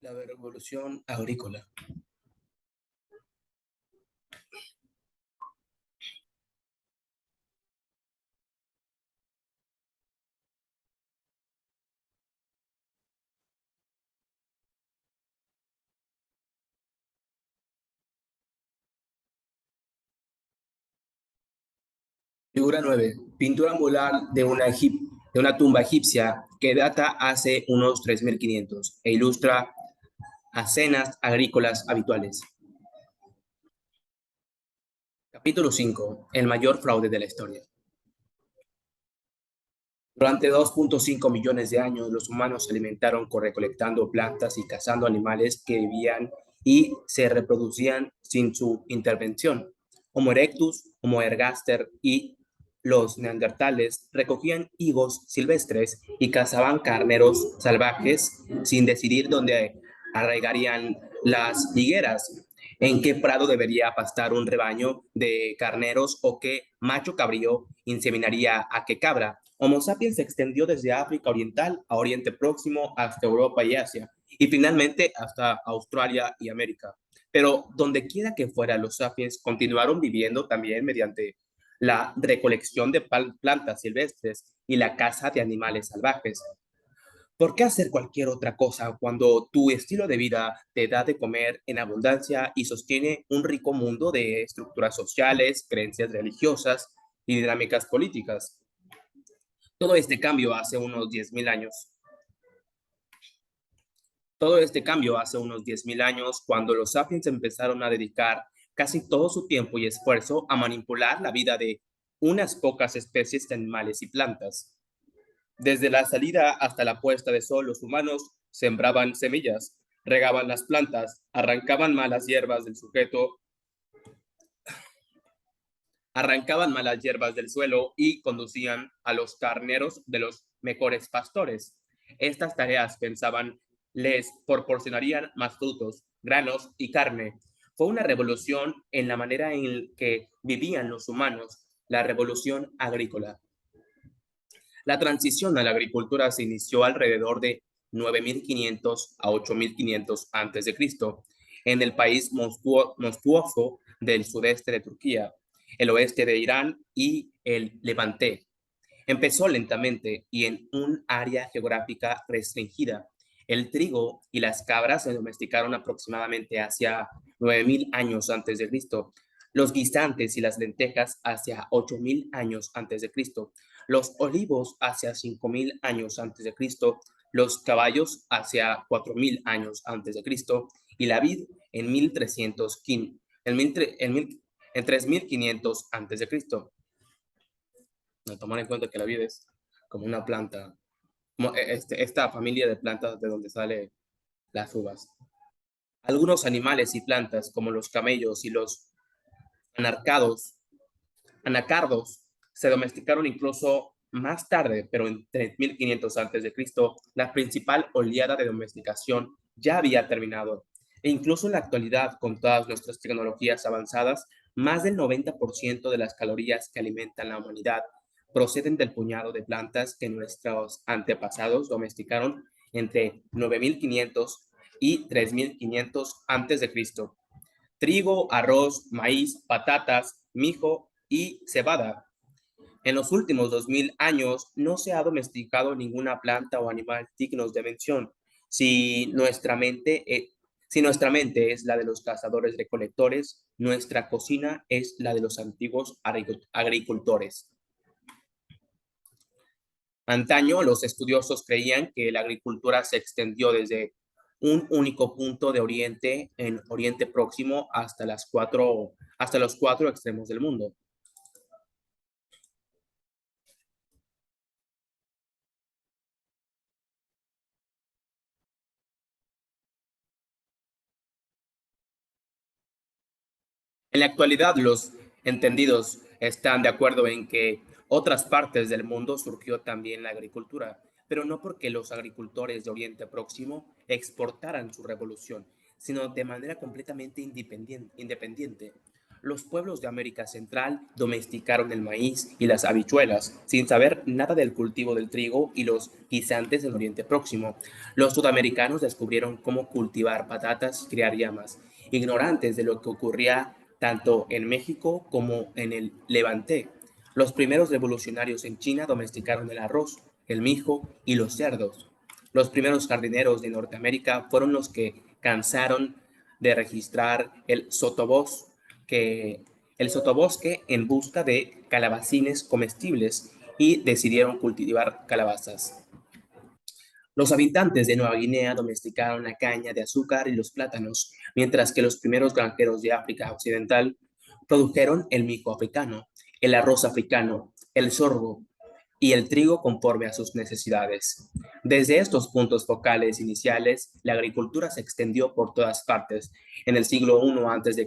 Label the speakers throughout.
Speaker 1: La revolución agrícola. Figura 9. Pintura mural de una tumba egipcia que data hace unos 3500 e ilustra escenas agrícolas habituales. Capítulo 5. El mayor fraude de la historia. Durante 2.5 millones de años, los humanos se alimentaron recolectando plantas y cazando animales que vivían y se reproducían sin su intervención. Homo erectus, Homo ergaster y los neandertales recogían higos silvestres y cazaban carneros salvajes sin decidir dónde arraigarían las higueras, en qué prado debería pastar un rebaño de carneros o qué macho cabrío inseminaría a qué cabra. Homo sapiens se extendió desde África Oriental a Oriente Próximo hasta Europa y Asia, y finalmente hasta Australia y América. Pero donde quiera que fuera, los sapiens continuaron viviendo también mediante la recolección de plantas silvestres y la caza de animales salvajes. ¿Por qué hacer cualquier otra cosa cuando tu estilo de vida te da de comer en abundancia y sostiene un rico mundo de estructuras sociales, creencias religiosas y dinámicas políticas? Todo este cambio hace unos 10.000 años. Todo este cambio hace unos 10.000 años cuando los sapiens empezaron a dedicar casi todo su tiempo y esfuerzo a manipular la vida de unas pocas especies de animales y plantas. Desde la salida hasta la puesta de sol, los humanos sembraban semillas, regaban las plantas, arrancaban malas hierbas del suelo y conducían a los carneros de los mejores pastores. Estas tareas, pensaban, les proporcionarían más frutos, granos y carne. Fue una revolución en la manera en que vivían los humanos, la revolución agrícola. La transición a la agricultura se inició alrededor de 9.500 a 8.500 a.C. en el país monstruoso del sudeste de Turquía, el oeste de Irán y el Levante. Empezó lentamente y en un área geográfica restringida. El trigo y las cabras se domesticaron aproximadamente hacia 9.000 años antes de Cristo. Los guisantes y las lentejas hacia 8.000 años antes de Cristo. Los olivos hacia 5.000 años antes de Cristo. Los caballos hacia 4.000 años antes de Cristo. Y la vid en 1315, en 3.500 antes de Cristo. No tomar en cuenta que la vid es como una planta, como esta familia de plantas de donde salen las uvas. Algunos animales y plantas, como los camellos y los anacardos, se domesticaron incluso más tarde, pero en 3500 a.C., la principal oleada de domesticación ya había terminado. E incluso en la actualidad, con todas nuestras tecnologías avanzadas, más del 90% de las calorías que alimentan la humanidad proceden del puñado de plantas que nuestros antepasados domesticaron entre 9500 y 3500 a.C. Trigo, arroz, maíz, patatas, mijo y cebada. En los últimos 2000 años no se ha domesticado ninguna planta o animal dignos de mención. Si nuestra mente, si nuestra mente es la de los cazadores-recolectores, nuestra cocina es la de los antiguos agricultores. Antaño, los estudiosos creían que la agricultura se extendió desde un único punto de Oriente en Oriente Próximo hasta los cuatro extremos del mundo. En la actualidad, los entendidos están de acuerdo en que otras partes del mundo surgió también la agricultura, pero no porque los agricultores de Oriente Próximo exportaran su revolución, sino de manera completamente independiente. Los pueblos de América Central domesticaron el maíz y las habichuelas, sin saber nada del cultivo del trigo y los guisantes en Oriente Próximo. Los sudamericanos descubrieron cómo cultivar patatas y criar llamas, ignorantes de lo que ocurría tanto en México como en el Levante. Los primeros revolucionarios en China domesticaron el arroz, el mijo y los cerdos. Los primeros jardineros de Norteamérica fueron los que cansaron de registrar que, el sotobosque en busca de calabacines comestibles y decidieron cultivar calabazas. Los habitantes de Nueva Guinea domesticaron la caña de azúcar y los plátanos, mientras que los primeros granjeros de África Occidental produjeron el mijo africano, el arroz africano, el sorgo y el trigo conforme a sus necesidades. Desde estos puntos focales iniciales, la agricultura se extendió por todas partes. En el siglo I a.C.,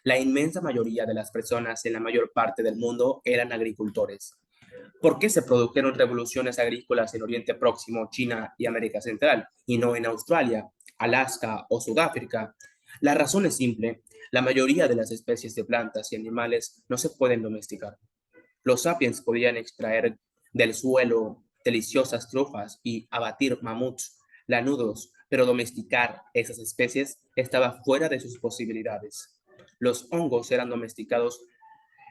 Speaker 1: la inmensa mayoría de las personas en la mayor parte del mundo eran agricultores. ¿Por qué se produjeron revoluciones agrícolas en Oriente Próximo, China y América Central, y no en Australia, Alaska o Sudáfrica? La razón es simple: la mayoría de las especies de plantas y animales no se pueden domesticar. Los sapiens podían extraer del suelo deliciosas trufas y abatir mamuts lanudos, pero domesticar esas especies estaba fuera de sus posibilidades. Los hongos eran domesticados,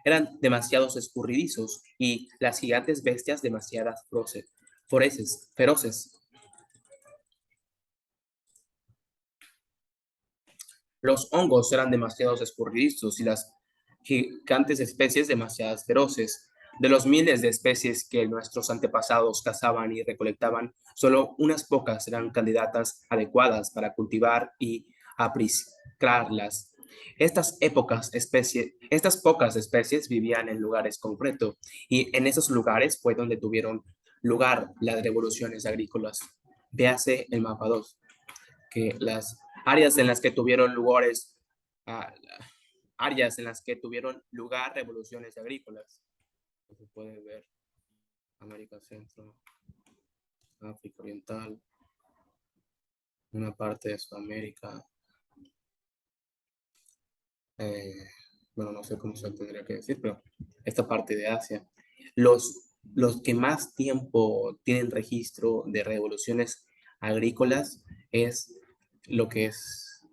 Speaker 1: eran demasiados escurridizos y las gigantes bestias demasiadas feroces. Los hongos eran demasiados escurridizos y las gigantes especies demasiadas feroces. De los miles de especies que nuestros antepasados cazaban y recolectaban, solo unas pocas eran candidatas adecuadas para cultivar y apriscarlas. Estas pocas especies vivían en lugares concretos y en esos lugares fue donde tuvieron lugar las revoluciones agrícolas. Véase el mapa 2, que las áreas en las que tuvieron lugares, ah, áreas en las que tuvieron lugar revoluciones agrícolas. Se puede ver América Centro, África Oriental, una parte de Sudamérica, eh, bueno, no sé cómo se tendría que decir, pero esta parte de Asia. Los que más tiempo tienen registro de revoluciones agrícolas es lo que es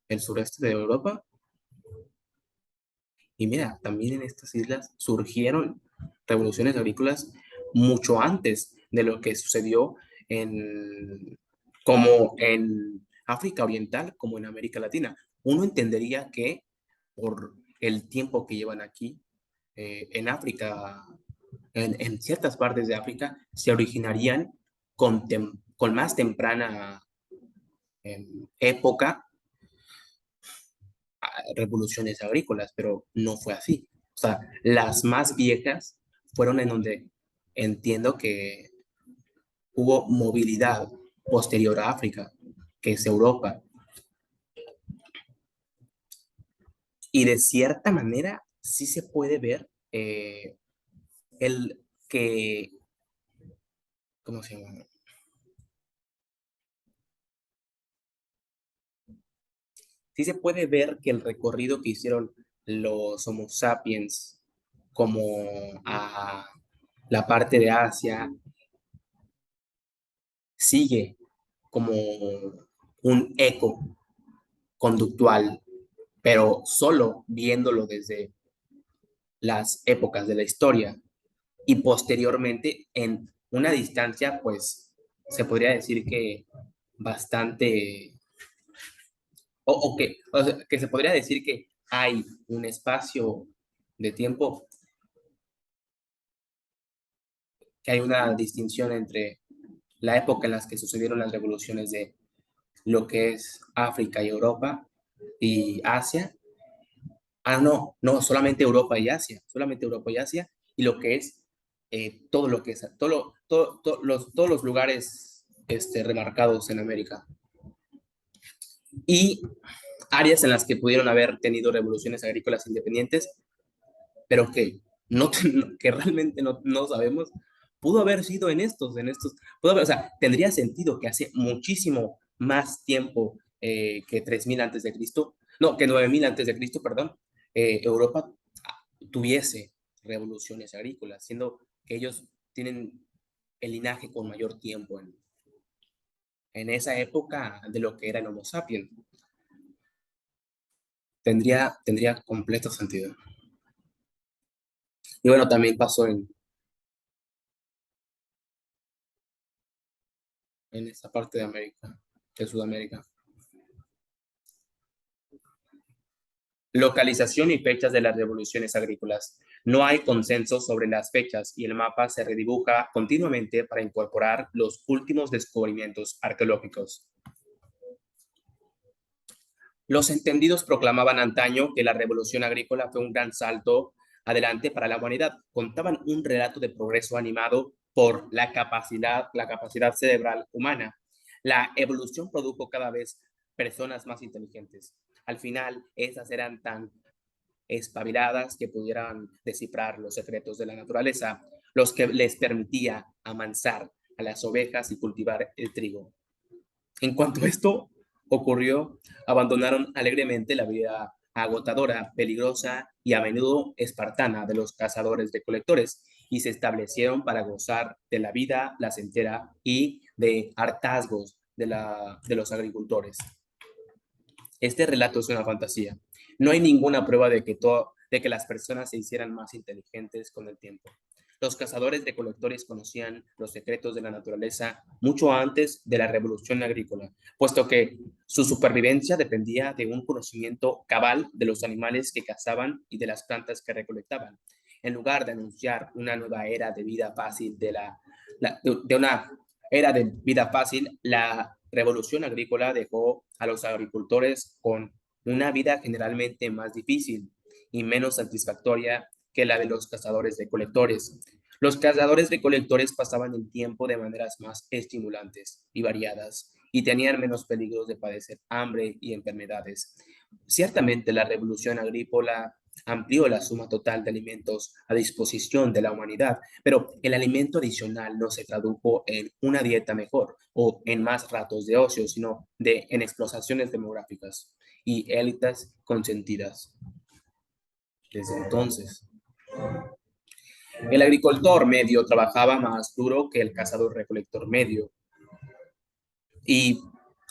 Speaker 1: el sureste de Europa. Y mira, también en estas islas surgieron revoluciones agrícolas mucho antes de lo que sucedió como en África Oriental, como en América Latina. Uno entendería que por el tiempo que llevan aquí, en África, en ciertas partes de África, se originarían con más temprana época revoluciones agrícolas, pero no fue así. O sea, las más viejas fueron en donde entiendo que hubo movilidad posterior a África, que es Europa. Y de cierta manera sí se puede ver el que, ¿cómo se llama? Sí se puede ver que el recorrido que hicieron los Homo sapiens como a la parte de Asia sigue como un eco conductual, pero solo viéndolo desde las épocas de la historia y posteriormente en una distancia, pues se podría decir que bastante, o sea, que se podría decir que hay un espacio de tiempo, que hay una distinción entre la época en la que sucedieron las revoluciones de lo que es África y Europa y Asia. No, no, solamente Europa y Asia, solamente Europa y Asia, y lo que es todo lo que es, todos los lugares remarcados en América. Y áreas en las que pudieron haber tenido revoluciones agrícolas independientes, pero que, no, que realmente no sabemos, pudo haber sido o sea, tendría sentido que hace muchísimo más tiempo que 3000 antes de Cristo no, que 9000 antes de Cristo, perdón, Europa tuviese revoluciones agrícolas, siendo que ellos tienen el linaje con mayor tiempo en esa época de lo que era el Homo sapiens. Tendría completo sentido. Y bueno, también pasó en esa parte de América, de Sudamérica. Localización y fechas de las revoluciones agrícolas. No hay consenso sobre las fechas y el mapa se redibuja continuamente para incorporar los últimos descubrimientos arqueológicos. Los entendidos proclamaban antaño que la revolución agrícola fue un gran salto adelante para la humanidad. Contaban un relato de progreso animado por la capacidad cerebral humana. La evolución produjo cada vez personas más inteligentes. Al final, esas eran tan espabiladas que pudieran descifrar los secretos de la naturaleza, los que les permitía amansar a las ovejas y cultivar el trigo. En cuanto a esto ocurrió, abandonaron alegremente la vida agotadora, peligrosa y a menudo espartana de los cazadores de colectores y se establecieron para gozar de la vida placentera y de hartazgos de los agricultores. Este relato es una fantasía. No hay ninguna prueba de que las personas se hicieran más inteligentes con el tiempo. Los cazadores recolectores conocían los secretos de la naturaleza mucho antes de la revolución agrícola, puesto que su supervivencia dependía de un conocimiento cabal de los animales que cazaban y de las plantas que recolectaban. En lugar de anunciar una nueva era de vida fácil de una era de vida fácil, la revolución agrícola dejó a los agricultores con una vida generalmente más difícil y menos satisfactoria que la de los cazadores-recolectores. Los cazadores-recolectores pasaban el tiempo de maneras más estimulantes y variadas y tenían menos peligros de padecer hambre y enfermedades. Ciertamente la revolución agrícola amplió la suma total de alimentos a disposición de la humanidad, pero el alimento adicional no se tradujo en una dieta mejor o en más ratos de ocio, sino en explosiones demográficas y élites consentidas. Desde entonces, el agricultor medio trabajaba más duro que el cazador-recolector medio y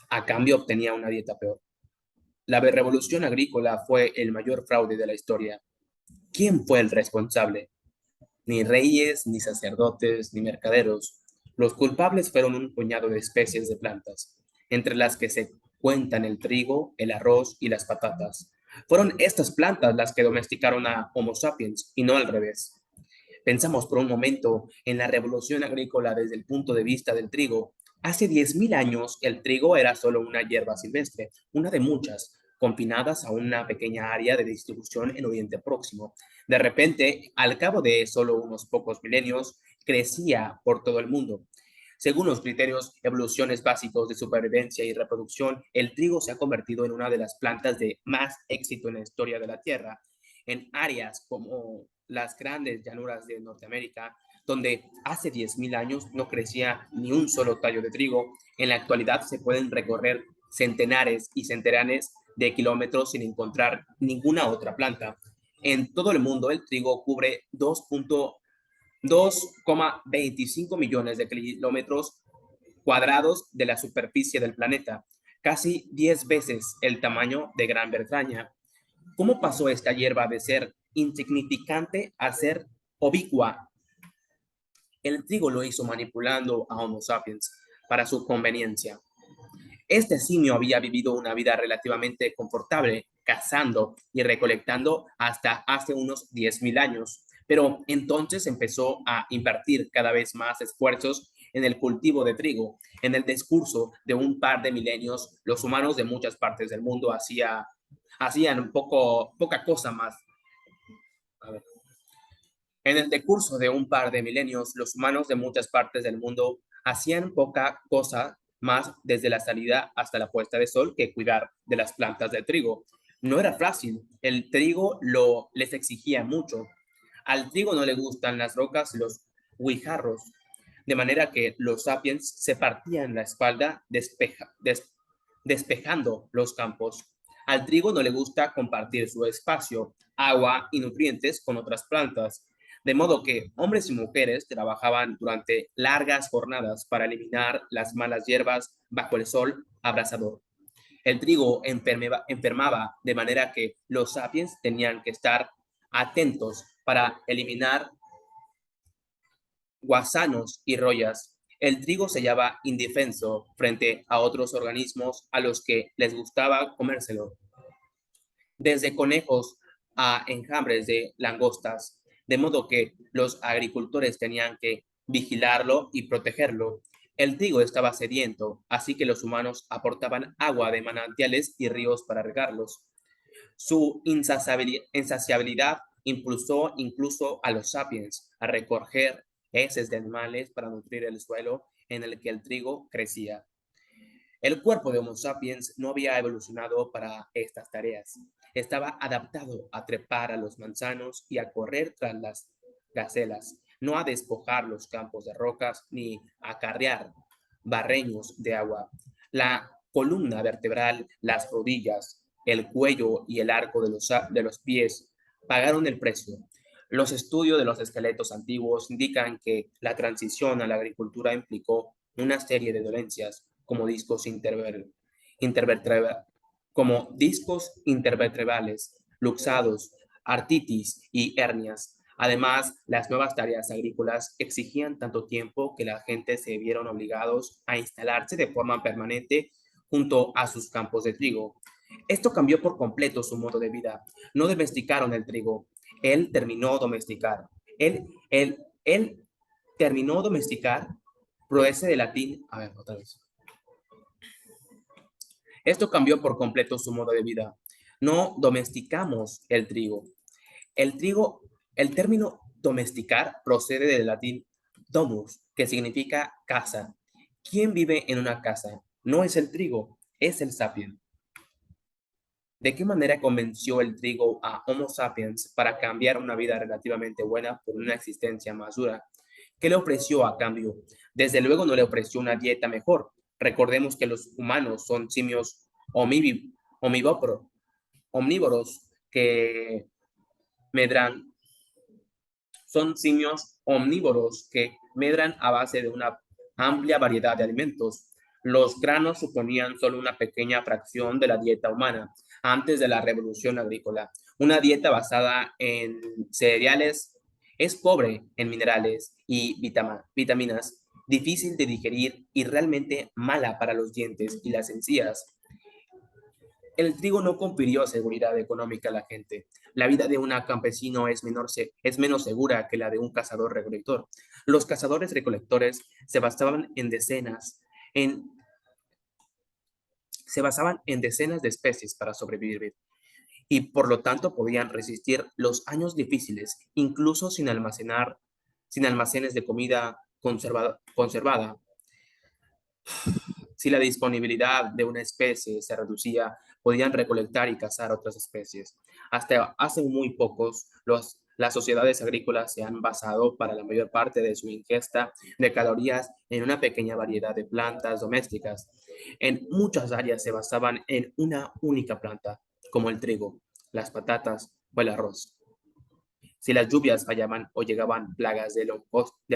Speaker 1: a cambio obtenía una dieta peor. La revolución agrícola fue el mayor fraude de la historia. ¿Quién fue el responsable? Ni reyes, ni sacerdotes, ni mercaderos. Los culpables fueron un puñado de especies de plantas, entre las que se cuentan el trigo, el arroz y las patatas. Fueron estas plantas las que domesticaron a Homo sapiens y no al revés. Pensamos por un momento en la revolución agrícola desde el punto de vista del trigo. Hace 10.000 años el trigo era solo una hierba silvestre, una de muchas, confinadas a una pequeña área de distribución en Oriente Próximo. De repente, al cabo de solo unos pocos milenios, crecía por todo el mundo. Según los criterios evoluciones básicos de supervivencia y reproducción, el trigo se ha convertido en una de las plantas de más éxito en la historia de la Tierra. En áreas como las grandes llanuras de Norteamérica, donde hace 10.000 años no crecía ni un solo tallo de trigo, en la actualidad se pueden recorrer centenares y centenares de kilómetros sin encontrar ninguna otra planta. En todo el mundo, el trigo cubre 2,25 millones de kilómetros cuadrados de la superficie del planeta, casi 10 veces el tamaño de Gran Bretaña. ¿Cómo pasó esta hierba de ser insignificante a ser obicua? El trigo lo hizo manipulando a Homo sapiens para su conveniencia. Este simio había vivido una vida relativamente confortable, cazando y recolectando hasta hace unos 10.000 años, pero entonces empezó a invertir cada vez más esfuerzos en el cultivo de trigo. En el discurso de un par de milenios, los humanos de muchas partes del mundo hacían poca cosa más. A ver. En el decurso de un par de milenios, los humanos de muchas partes del mundo hacían poca cosa más desde la salida hasta la puesta de sol que cuidar de las plantas de trigo. No era fácil, el trigo les exigía mucho. Al trigo no le gustan las rocas y los guijarros, de manera que los sapiens se partían la espalda despejando los campos. Al trigo no le gusta compartir su espacio, agua y nutrientes con otras plantas, de modo que hombres y mujeres trabajaban durante largas jornadas para eliminar las malas hierbas bajo el sol abrasador. El trigo enfermaba de manera que los sapiens tenían que estar atentos para eliminar gusanos y rollas. El trigo se hallaba indefenso frente a otros organismos a los que les gustaba comérselo, desde conejos a enjambres de langostas, de modo que los agricultores tenían que vigilarlo y protegerlo. El trigo estaba sediento, así que los humanos aportaban agua de manantiales y ríos para regarlos. Su insaciabilidad impulsó incluso a los sapiens a recoger heces de animales para nutrir el suelo en el que el trigo crecía. El cuerpo de Homo sapiens no había evolucionado para estas tareas. Estaba adaptado a trepar a los manzanos y a correr tras las gacelas, no a despojar los campos de rocas ni a acarrear barreños de agua. La columna vertebral, las rodillas, el cuello y el arco de los pies pagaron el precio. Los estudios de los esqueletos antiguos indican que la transición a la agricultura implicó una serie de dolencias como intervertebra- como discos intervertebrales, luxados, artritis y hernias. Además, las nuevas tareas agrícolas exigían tanto tiempo que la gente se vieron obligados a instalarse de forma permanente junto a sus campos de trigo. Esto cambió por completo su modo de vida. No domesticaron el trigo, él terminó domesticar. Él terminó domesticar, procede de latín, a ver, otra vez. Esto cambió por completo su modo de vida. No domesticamos el trigo. El trigo, el término domesticar procede del latín domus, que significa casa. ¿Quién vive en una casa? No es el trigo, es el sapien. ¿De qué manera convenció el trigo a Homo sapiens para cambiar una vida relativamente buena por una existencia más dura? ¿Qué le ofreció a cambio? Desde luego no le ofreció una dieta mejor. Recordemos que los humanos son simios omnívoros que medran, son simios omnívoros que medran a base de una amplia variedad de alimentos. Los granos suponían solo una pequeña fracción de la dieta humana antes de la revolución agrícola. Una dieta basada en cereales es pobre en minerales y vitaminas, difícil de digerir y realmente mala para los dientes y las encías. El trigo no confirió seguridad económica a la gente. La vida de un campesino es menos segura que la de un cazador-recolector. Los cazadores-recolectores en, se basaban en decenas de especies para sobrevivir y por lo tanto podían resistir los años difíciles, incluso sin almacenes de comida conservada. Si la disponibilidad de una especie se reducía, podían recolectar y cazar otras especies. Hasta hace muy pocos, las sociedades agrícolas se han basado para la mayor parte de su ingesta de calorías en una pequeña variedad de plantas domésticas. En muchas áreas se basaban en una única planta, como el trigo, las patatas o el arroz. Si las lluvias fallaban o llegaban plagas de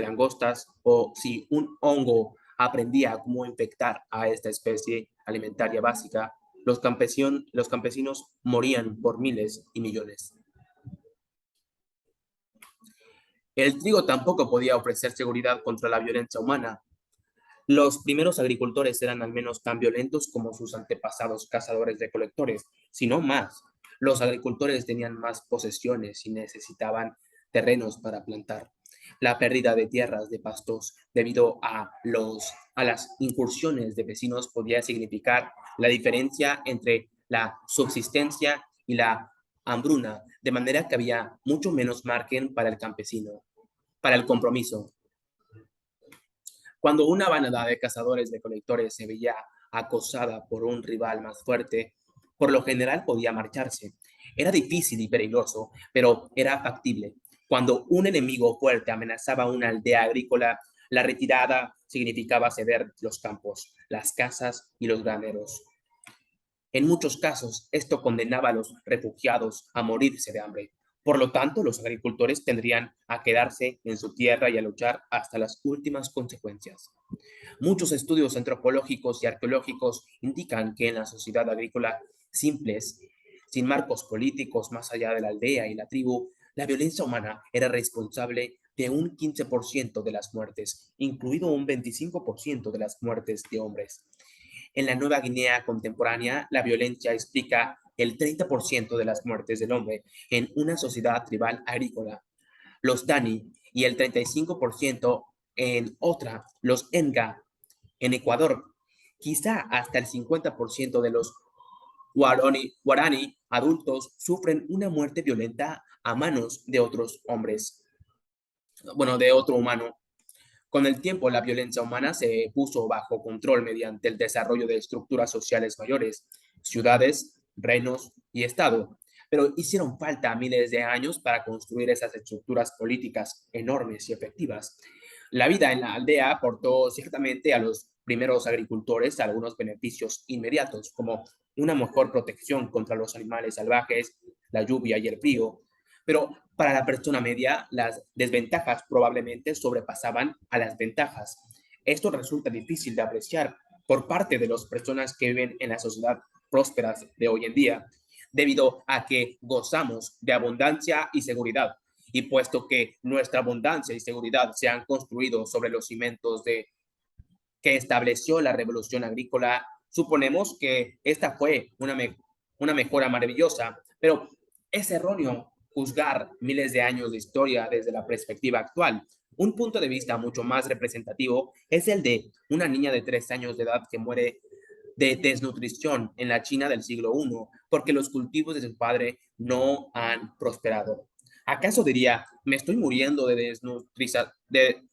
Speaker 1: langostas o si un hongo aprendía cómo infectar a esta especie alimentaria básica, los campesinos morían por miles y millones. El trigo tampoco podía ofrecer seguridad contra la violencia humana. Los primeros agricultores eran al menos tan violentos como sus antepasados cazadores-recolectores, si no más. Los agricultores tenían más posesiones y necesitaban terrenos para plantar. La pérdida de tierras de pastos debido a las incursiones de vecinos podía significar la diferencia entre la subsistencia y la hambruna, de manera que había mucho menos margen para el campesino, para el compromiso. Cuando una bandada de cazadores-recolectores se veía acosada por un rival más fuerte, por lo general podía marcharse. Era difícil y peligroso, pero era factible. Cuando un enemigo fuerte amenazaba una aldea agrícola, la retirada significaba ceder los campos, las casas y los graneros. En muchos casos, esto condenaba a los refugiados a morirse de hambre. Por lo tanto, los agricultores tendrían a quedarse en su tierra y a luchar hasta las últimas consecuencias. Muchos estudios antropológicos y arqueológicos indican que en la sociedad agrícola simples, sin marcos políticos más allá de la aldea y la tribu, la violencia humana era responsable de un 15% de las muertes, incluido un 25% de las muertes de hombres. En la Nueva Guinea contemporánea, la violencia explica el 30% de las muertes del hombre en una sociedad tribal agrícola, los Dani, y el 35% en otra, los Enga, en Ecuador. Quizá hasta el 50% de los guarani adultos sufren una muerte violenta a manos de otros hombres, bueno, de otro humano. Con el tiempo, la violencia humana se puso bajo control mediante el desarrollo de estructuras sociales mayores, ciudades, reinos y Estado, pero hicieron falta miles de años para construir esas estructuras políticas enormes y efectivas. La vida en la aldea aportó ciertamente a los primeros agricultores algunos beneficios inmediatos, como una mejor protección contra los animales salvajes, la lluvia y el frío, pero para la persona media, las desventajas probablemente sobrepasaban a las ventajas. Esto resulta difícil de apreciar por parte de las personas que viven en la sociedad prósperas de hoy en día, debido a que gozamos de abundancia y seguridad. Y puesto que nuestra abundancia y seguridad se han construido sobre los cimientos que estableció la revolución agrícola, suponemos que esta fue una mejora maravillosa, pero es erróneo juzgar miles de años de historia desde la perspectiva actual. Un punto de vista mucho más representativo es el de una niña de 3 años de edad que muere de desnutrición en la China del siglo I porque los cultivos de su padre no han prosperado. ¿Acaso diría, me estoy muriendo de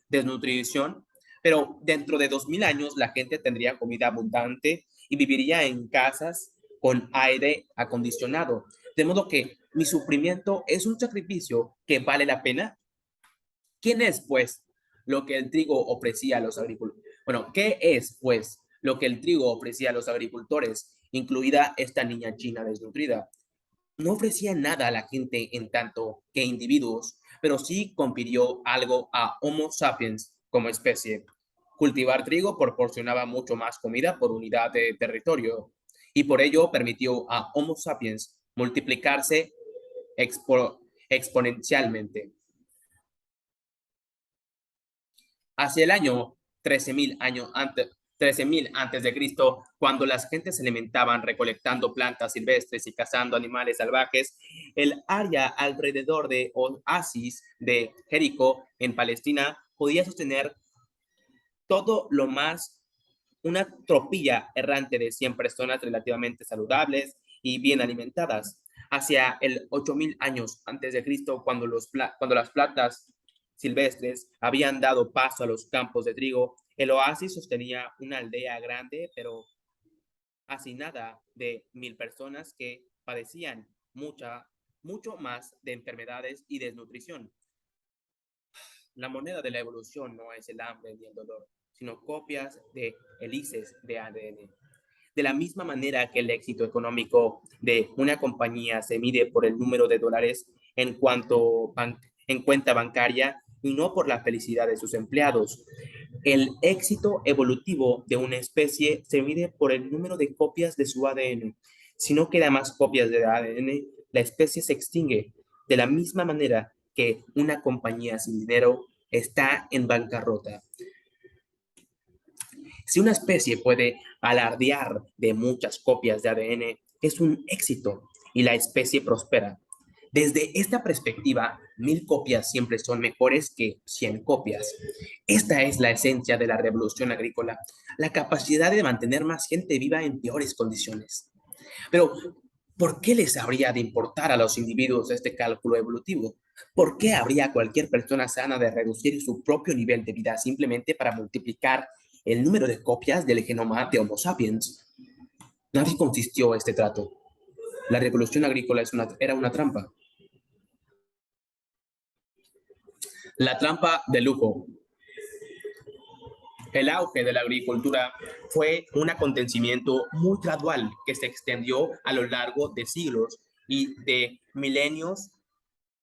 Speaker 1: desnutrición? Pero dentro de 2000 años la gente tendría comida abundante y viviría en casas con aire acondicionado. De modo que mi sufrimiento es un sacrificio que vale la pena. ¿Quién es, pues, lo que el trigo ofrecía a los agricultores? Bueno, ¿qué es, pues, lo que el trigo ofrecía a los agricultores, incluida esta niña china desnutrida? No ofrecía nada a la gente en tanto que individuos, pero sí confirió algo a Homo sapiens como especie. Cultivar trigo proporcionaba mucho más comida por unidad de territorio y por ello permitió a Homo sapiens multiplicarse exponencialmente. Hacia el año 13.000 antes de Cristo, cuando las gentes se alimentaban recolectando plantas silvestres y cazando animales salvajes, el área alrededor de Oasis de Jericó en Palestina podía sostener todo lo más una tropilla errante de 100 personas relativamente saludables y bien alimentadas. Hacia el 8000 años antes de Cristo, cuando las plantas silvestres habían dado paso a los campos de trigo, el oasis sostenía una aldea grande, pero hacinada de 1000 personas que padecían mucho más de enfermedades y desnutrición. La moneda de la evolución no es el hambre ni el dolor, sino copias de hélices de ADN. De la misma manera que el éxito económico de una compañía se mide por el número de dólares en cuenta bancaria y no por la felicidad de sus empleados, el éxito evolutivo de una especie se mide por el número de copias de su ADN. Si no queda más copias de ADN, la especie se extingue. De la misma manera que una compañía sin dinero está en bancarrota. Si una especie puede alardear de muchas copias de ADN, es un éxito y la especie prospera. Desde esta perspectiva, 1000 copias siempre son mejores que 100 copias. Esta es la esencia de la revolución agrícola, la capacidad de mantener más gente viva en peores condiciones. Pero, ¿por qué les habría de importar a los individuos este cálculo evolutivo? ¿Por qué habría cualquier persona sana de reducir su propio nivel de vida simplemente para multiplicar el número de copias del genoma de Homo sapiens? Nadie consistió este trato. La revolución agrícola era una trampa. La trampa de lujo. El auge de la agricultura fue un acontecimiento muy gradual que se extendió a lo largo de siglos y de milenios.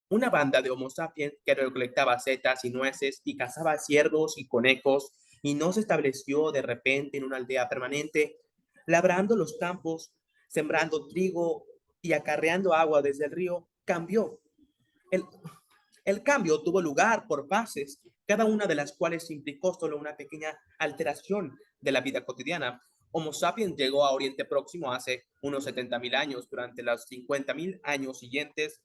Speaker 1: Una banda de Homo sapiens que recolectaba setas y nueces y cazaba ciervos y conejos y no se estableció de repente en una aldea permanente, labrando los campos, sembrando trigo y acarreando agua desde el río, cambió. El, el cambio tuvo lugar por fases, cada una de las cuales implicó solo una pequeña alteración de la vida cotidiana. Homo sapiens llegó a Oriente Próximo hace unos 70.000 años. Durante los 50.000 años siguientes,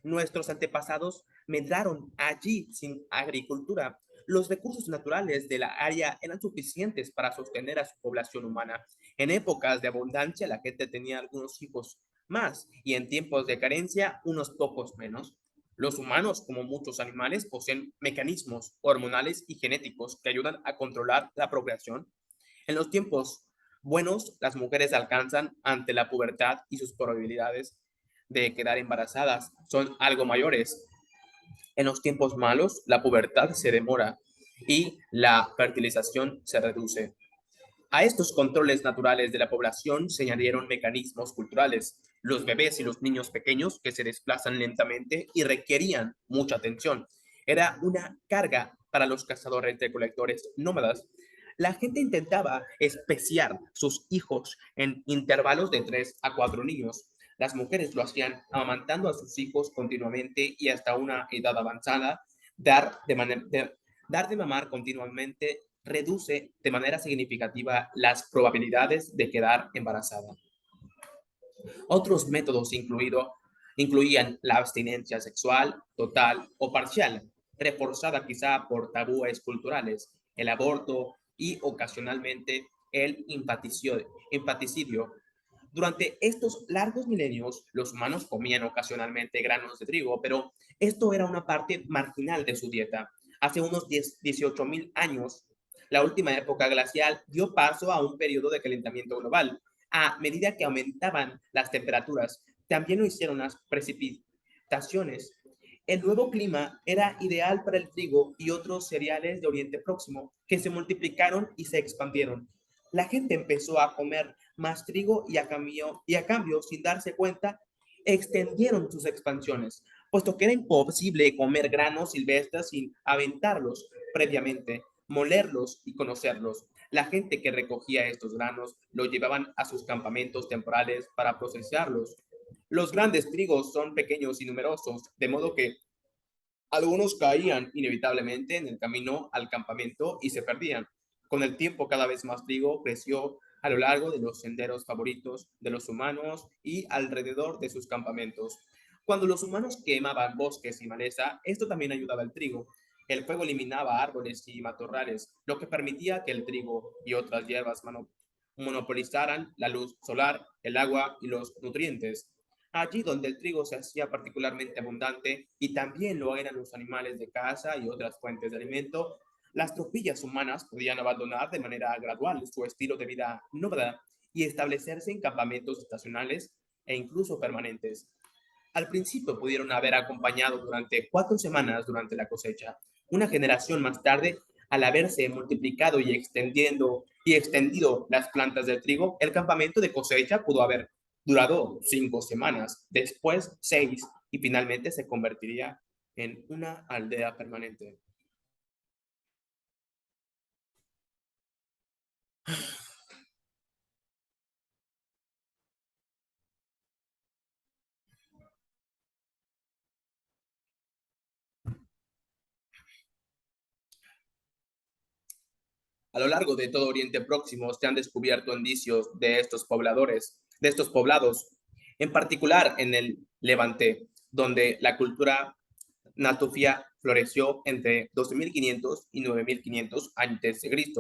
Speaker 1: nuestros antepasados medraron allí sin agricultura. Los recursos naturales de la área eran suficientes para sostener a su población humana. En épocas de abundancia, la gente tenía algunos hijos más y en tiempos de carencia, unos pocos menos. Los humanos, como muchos animales, poseen mecanismos hormonales y genéticos que ayudan a controlar la procreación. En los tiempos buenos, las mujeres alcanzan ante la pubertad y sus probabilidades de quedar embarazadas son algo mayores. En los tiempos malos, la pubertad se demora y la fertilización se reduce. A estos controles naturales de la población se añadieron mecanismos culturales, los bebés y los niños pequeños que se desplazan lentamente y requerían mucha atención. Era una carga para los cazadores recolectores nómadas. La gente intentaba especiar sus hijos en intervalos de 3 a 4 niños. Las mujeres lo hacían amamantando a sus hijos continuamente y hasta una edad avanzada. Dar de mamar continuamente reduce de manera significativa las probabilidades de quedar embarazada. Otros métodos incluían la abstinencia sexual total o parcial, reforzada quizá por tabúes culturales, el aborto y ocasionalmente el infanticidio. Durante estos largos milenios, los humanos comían ocasionalmente granos de trigo, pero esto era una parte marginal de su dieta. Hace unos 18.000 años, la última época glacial dio paso a un periodo de calentamiento global. A medida que aumentaban las temperaturas, también lo hicieron las precipitaciones. El nuevo clima era ideal para el trigo y otros cereales de Oriente Próximo, que se multiplicaron y se expandieron. La gente empezó a comer más trigo y a cambio, sin darse cuenta, extendieron sus expansiones, puesto que era imposible comer granos silvestres sin aventarlos previamente, molerlos y conocerlos. La gente que recogía estos granos los llevaban a sus campamentos temporales para procesarlos. Los grandes trigos son pequeños y numerosos, de modo que algunos caían inevitablemente en el camino al campamento y se perdían. Con el tiempo, cada vez más trigo creció a lo largo de los senderos favoritos de los humanos y alrededor de sus campamentos. Cuando los humanos quemaban bosques y maleza, esto también ayudaba al trigo. El fuego eliminaba árboles y matorrales, lo que permitía que el trigo y otras hierbas monopolizaran la luz solar, el agua y los nutrientes. Allí donde el trigo se hacía particularmente abundante y también lo eran los animales de caza y otras fuentes de alimento, las tropillas humanas podían abandonar de manera gradual su estilo de vida nómada y establecerse en campamentos estacionales e incluso permanentes. Al principio pudieron haber acompañado durante 4 semanas durante la cosecha. Una generación más tarde, al haberse multiplicado y extendido las plantas de trigo, el campamento de cosecha pudo haber durado 5 semanas, después 6 y finalmente se convertiría en una aldea permanente. A lo largo de todo Oriente Próximo se han descubierto indicios de estos poblados, en particular en el Levante, donde la cultura natufia floreció entre 12.500 y 9.500 a.C.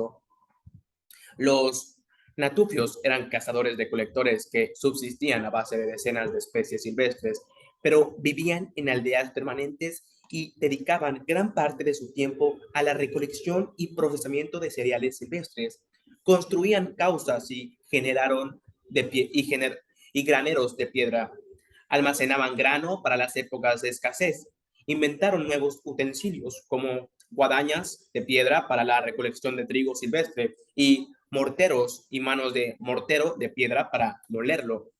Speaker 1: Los natufios eran cazadores-recolectores que subsistían a base de decenas de especies silvestres, pero vivían en aldeas permanentes y dedicaban gran parte de su tiempo a la recolección y procesamiento de cereales silvestres. Construían causas y generaron de pie, y graneros de piedra. Almacenaban grano para las épocas de escasez. Inventaron nuevos utensilios como guadañas de piedra para la recolección de trigo silvestre y morteros y manos de mortero de piedra para molerlo.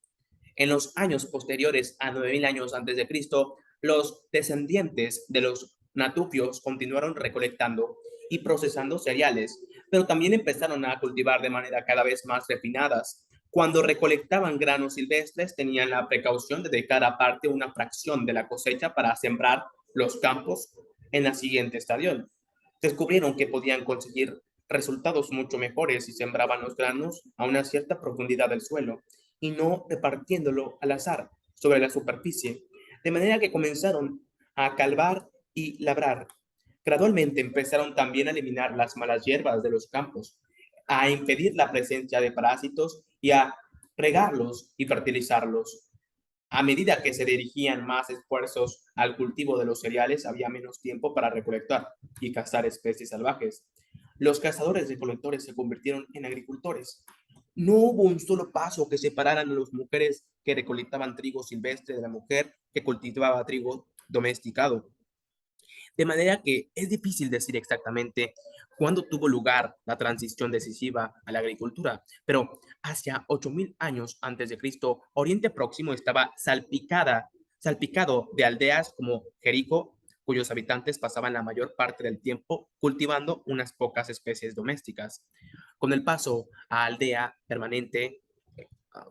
Speaker 1: En los años posteriores a 9000 años antes de Cristo, los descendientes de los natufios continuaron recolectando y procesando cereales, pero también empezaron a cultivar de manera cada vez más refinadas. Cuando recolectaban granos silvestres, tenían la precaución de dejar aparte una fracción de la cosecha para sembrar los campos en la siguiente estación. Descubrieron que podían conseguir resultados mucho mejores si sembraban los granos a una cierta profundidad del suelo y no repartiéndolo al azar sobre la superficie, de manera que comenzaron a calvar y labrar. Gradualmente empezaron también a eliminar las malas hierbas de los campos, a impedir la presencia de parásitos y a regarlos y fertilizarlos. A medida que se dirigían más esfuerzos al cultivo de los cereales, había menos tiempo para recolectar y cazar especies salvajes. Los cazadores recolectores se convirtieron en agricultores. No hubo un solo paso que separaran a las mujeres que recolectaban trigo silvestre de la mujer que cultivaba trigo domesticado. De manera que es difícil decir exactamente cuándo tuvo lugar la transición decisiva a la agricultura, pero hacia 8000 años antes de Cristo, Oriente Próximo estaba salpicado de aldeas como Jericó, cuyos habitantes pasaban la mayor parte del tiempo cultivando unas pocas especies domésticas. Con el paso a aldea permanente,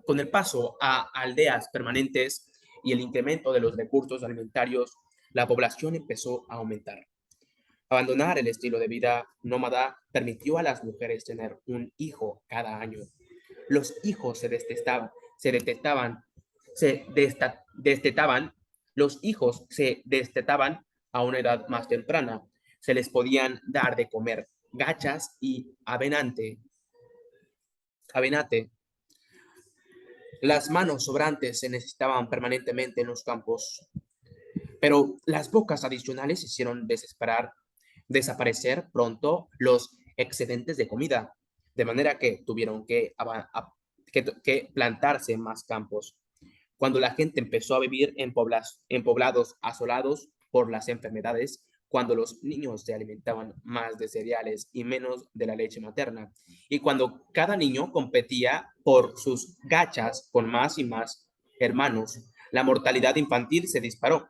Speaker 1: con el paso a aldeas permanentes y el incremento de los recursos alimentarios, la población empezó a aumentar. Abandonar el estilo de vida nómada permitió a las mujeres tener un hijo cada año. Los hijos destetaban, los hijos se destetaban a una edad más temprana. Se les podían dar de comer gachas y avenate. Las manos sobrantes se necesitaban permanentemente en los campos, pero las bocas adicionales hicieron desaparecer pronto los excedentes de comida, de manera que tuvieron que plantarse más campos. Cuando la gente empezó a vivir en poblados asolados por las enfermedades, cuando los niños se alimentaban más de cereales y menos de la leche materna, y cuando cada niño competía por sus gachas con más y más hermanos, la mortalidad infantil se disparó.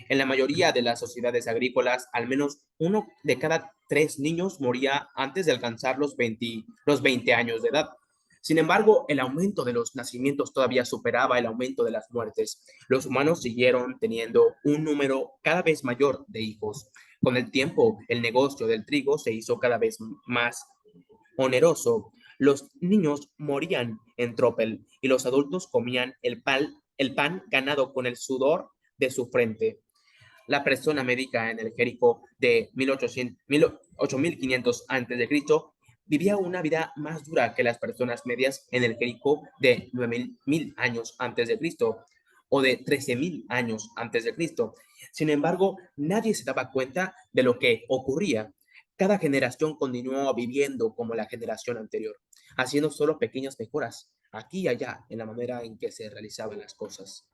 Speaker 1: En la mayoría de las sociedades agrícolas, al menos uno de cada 3 niños moría antes de alcanzar los 20 años de edad. Sin embargo, el aumento de los nacimientos todavía superaba el aumento de las muertes. Los humanos siguieron teniendo un número cada vez mayor de hijos. Con el tiempo, el negocio del trigo se hizo cada vez más oneroso. Los niños morían en tropel y los adultos comían el pan ganado con el sudor de su frente. La persona médica en el Jericó de 8500 a.C. vivía una vida más dura que las personas medias en el Jericó de 9000 años antes de Cristo o de 13000 años antes de Cristo. Sin embargo, nadie se daba cuenta de lo que ocurría. Cada generación continuó viviendo como la generación anterior, haciendo solo pequeñas mejoras aquí y allá en la manera en que se realizaban las cosas.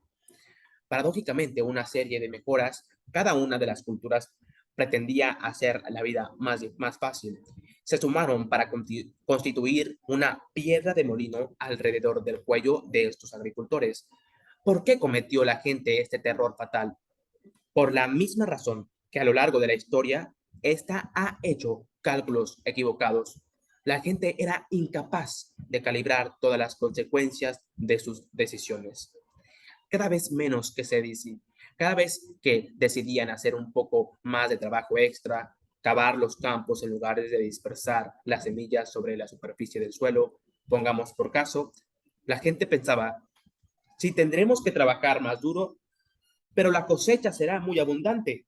Speaker 1: Paradójicamente, una serie de mejoras, cada una de las culturas pretendía hacer la vida más fácil. Se sumaron para constituir una piedra de molino alrededor del cuello de estos agricultores. ¿Por qué cometió la gente este terror fatal? Por la misma razón que a lo largo de la historia, esta ha hecho cálculos equivocados. La gente era incapaz de calibrar todas las consecuencias de sus decisiones. Cada vez menos que cada vez que decidían hacer un poco más de trabajo extra, cavar los campos en lugar de dispersar las semillas sobre la superficie del suelo, pongamos por caso, la gente pensaba, si tendremos que trabajar más duro, pero la cosecha será muy abundante.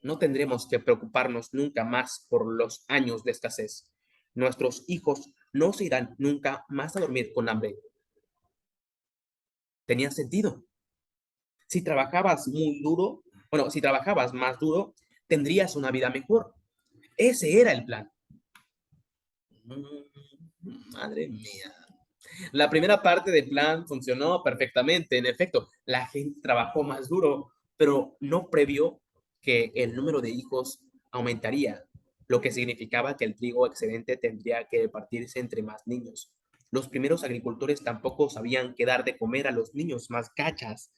Speaker 1: No tendremos que preocuparnos nunca más por los años de escasez. Nuestros hijos no se irán nunca más a dormir con hambre. Tenía sentido. Si trabajabas más duro, tendrías una vida mejor. Ese era el plan. Madre mía. La primera parte del plan funcionó perfectamente. En efecto, la gente trabajó más duro, pero no previó que el número de hijos aumentaría, lo que significaba que el trigo excedente tendría que repartirse entre más niños. Los primeros agricultores tampoco sabían qué dar de comer a los niños. Más cachas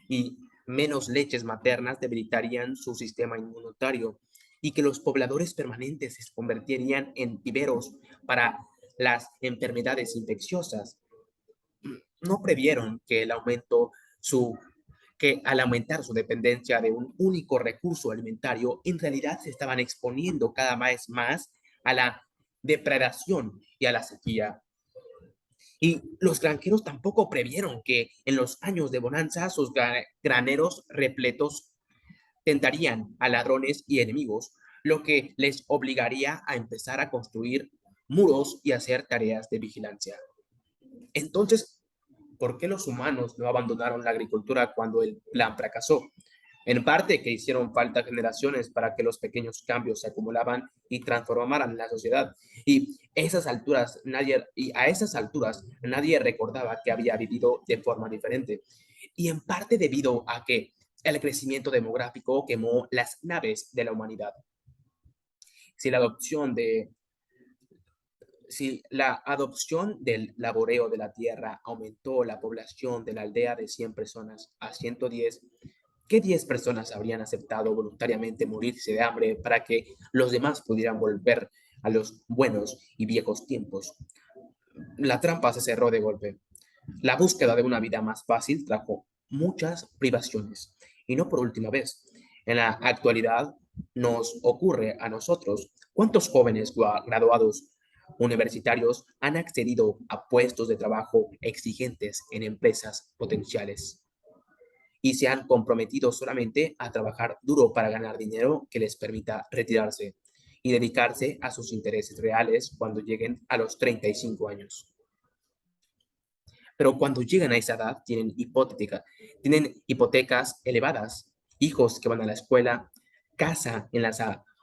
Speaker 1: y menos leches maternas debilitarían su sistema inmunitario y que los pobladores permanentes se convertirían en viveros para las enfermedades infecciosas. No previeron que al aumentar su dependencia de un único recurso alimentario, en realidad se estaban exponiendo cada vez más a la depredación y a la sequía. Y los granjeros tampoco previeron que en los años de bonanza sus graneros repletos tentarían a ladrones y enemigos, lo que les obligaría a empezar a construir muros y hacer tareas de vigilancia. Entonces, ¿por qué los humanos no abandonaron la agricultura cuando el plan fracasó? En parte que hicieron falta generaciones para que los pequeños cambios se acumulaban y transformaran la sociedad. Y a esas alturas nadie recordaba que había vivido de forma diferente. Y en parte debido a que el crecimiento demográfico quemó las naves de la humanidad. Si la adopción de si la adopción del laboreo de la tierra aumentó la población de la aldea de 100 personas a 110, ¿qué 10 personas habrían aceptado voluntariamente morirse de hambre para que los demás pudieran volver a los buenos y viejos tiempos? La trampa se cerró de golpe. La búsqueda de una vida más fácil trajo muchas privaciones. Y no por última vez. En la actualidad nos ocurre a nosotros. ¿Cuántos jóvenes graduados universitarios han accedido a puestos de trabajo exigentes en empresas potenciales y se han comprometido solamente a trabajar duro para ganar dinero que les permita retirarse y dedicarse a sus intereses reales cuando lleguen a los 35 años? Pero cuando llegan a esa edad tienen hipotecas elevadas, hijos que van a la escuela, casa en las,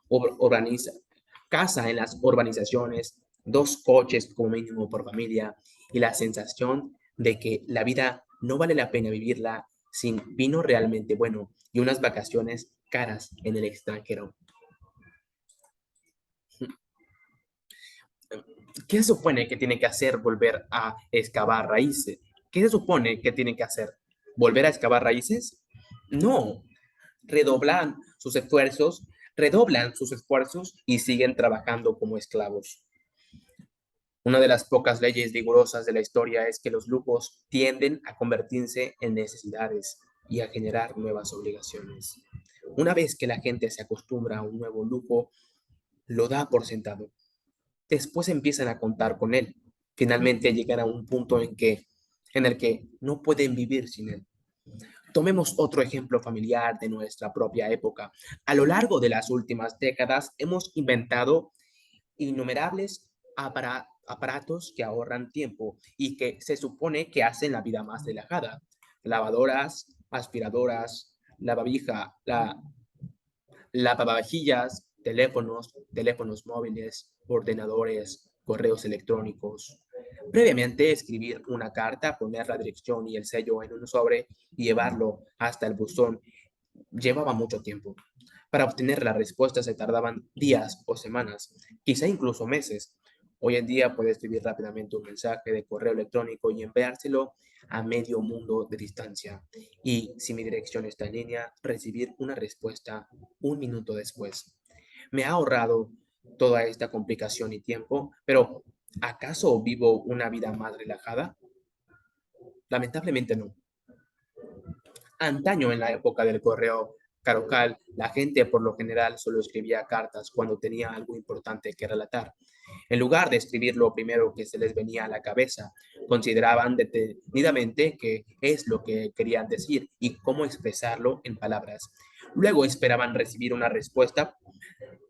Speaker 1: urbaniza, casa en las urbanizaciones, 2 coches como mínimo por familia y la sensación de que la vida no vale la pena vivirla sin vino realmente bueno y unas vacaciones caras en el extranjero. ¿Qué se supone que tiene que hacer volver a excavar raíces? ¿Qué se supone que tiene que hacer? ¿Volver a excavar raíces? No, redoblan sus esfuerzos, redoblan sus esfuerzos y siguen trabajando como esclavos. Una de las pocas leyes rigurosas de la historia es que los lujos tienden a convertirse en necesidades y a generar nuevas obligaciones. Una vez que la gente se acostumbra a un nuevo lujo, lo da por sentado. Después empiezan a contar con él. Finalmente llegan a un punto en el que no pueden vivir sin él. Tomemos otro ejemplo familiar de nuestra propia época. A lo largo de las últimas décadas hemos inventado innumerables aparatos que ahorran tiempo y que se supone que hacen la vida más relajada. Lavadoras, aspiradoras, lavavajillas, teléfonos móviles, ordenadores, correos electrónicos. Previamente, escribir una carta, poner la dirección y el sello en un sobre y llevarlo hasta el buzón llevaba mucho tiempo. Para obtener la respuesta se tardaban días o semanas, quizá incluso meses. Hoy en día puedes escribir rápidamente un mensaje de correo electrónico y enviárselo a medio mundo de distancia. Y si mi dirección está en línea, recibir una respuesta un minuto después. Me ha ahorrado toda esta complicación y tiempo, pero ¿acaso vivo una vida más relajada? Lamentablemente no. Antaño, en la época del correo carocal, la gente por lo general solo escribía cartas cuando tenía algo importante que relatar. En lugar de escribir lo primero que se les venía a la cabeza, consideraban detenidamente qué es lo que querían decir y cómo expresarlo en palabras. Luego esperaban recibir una respuesta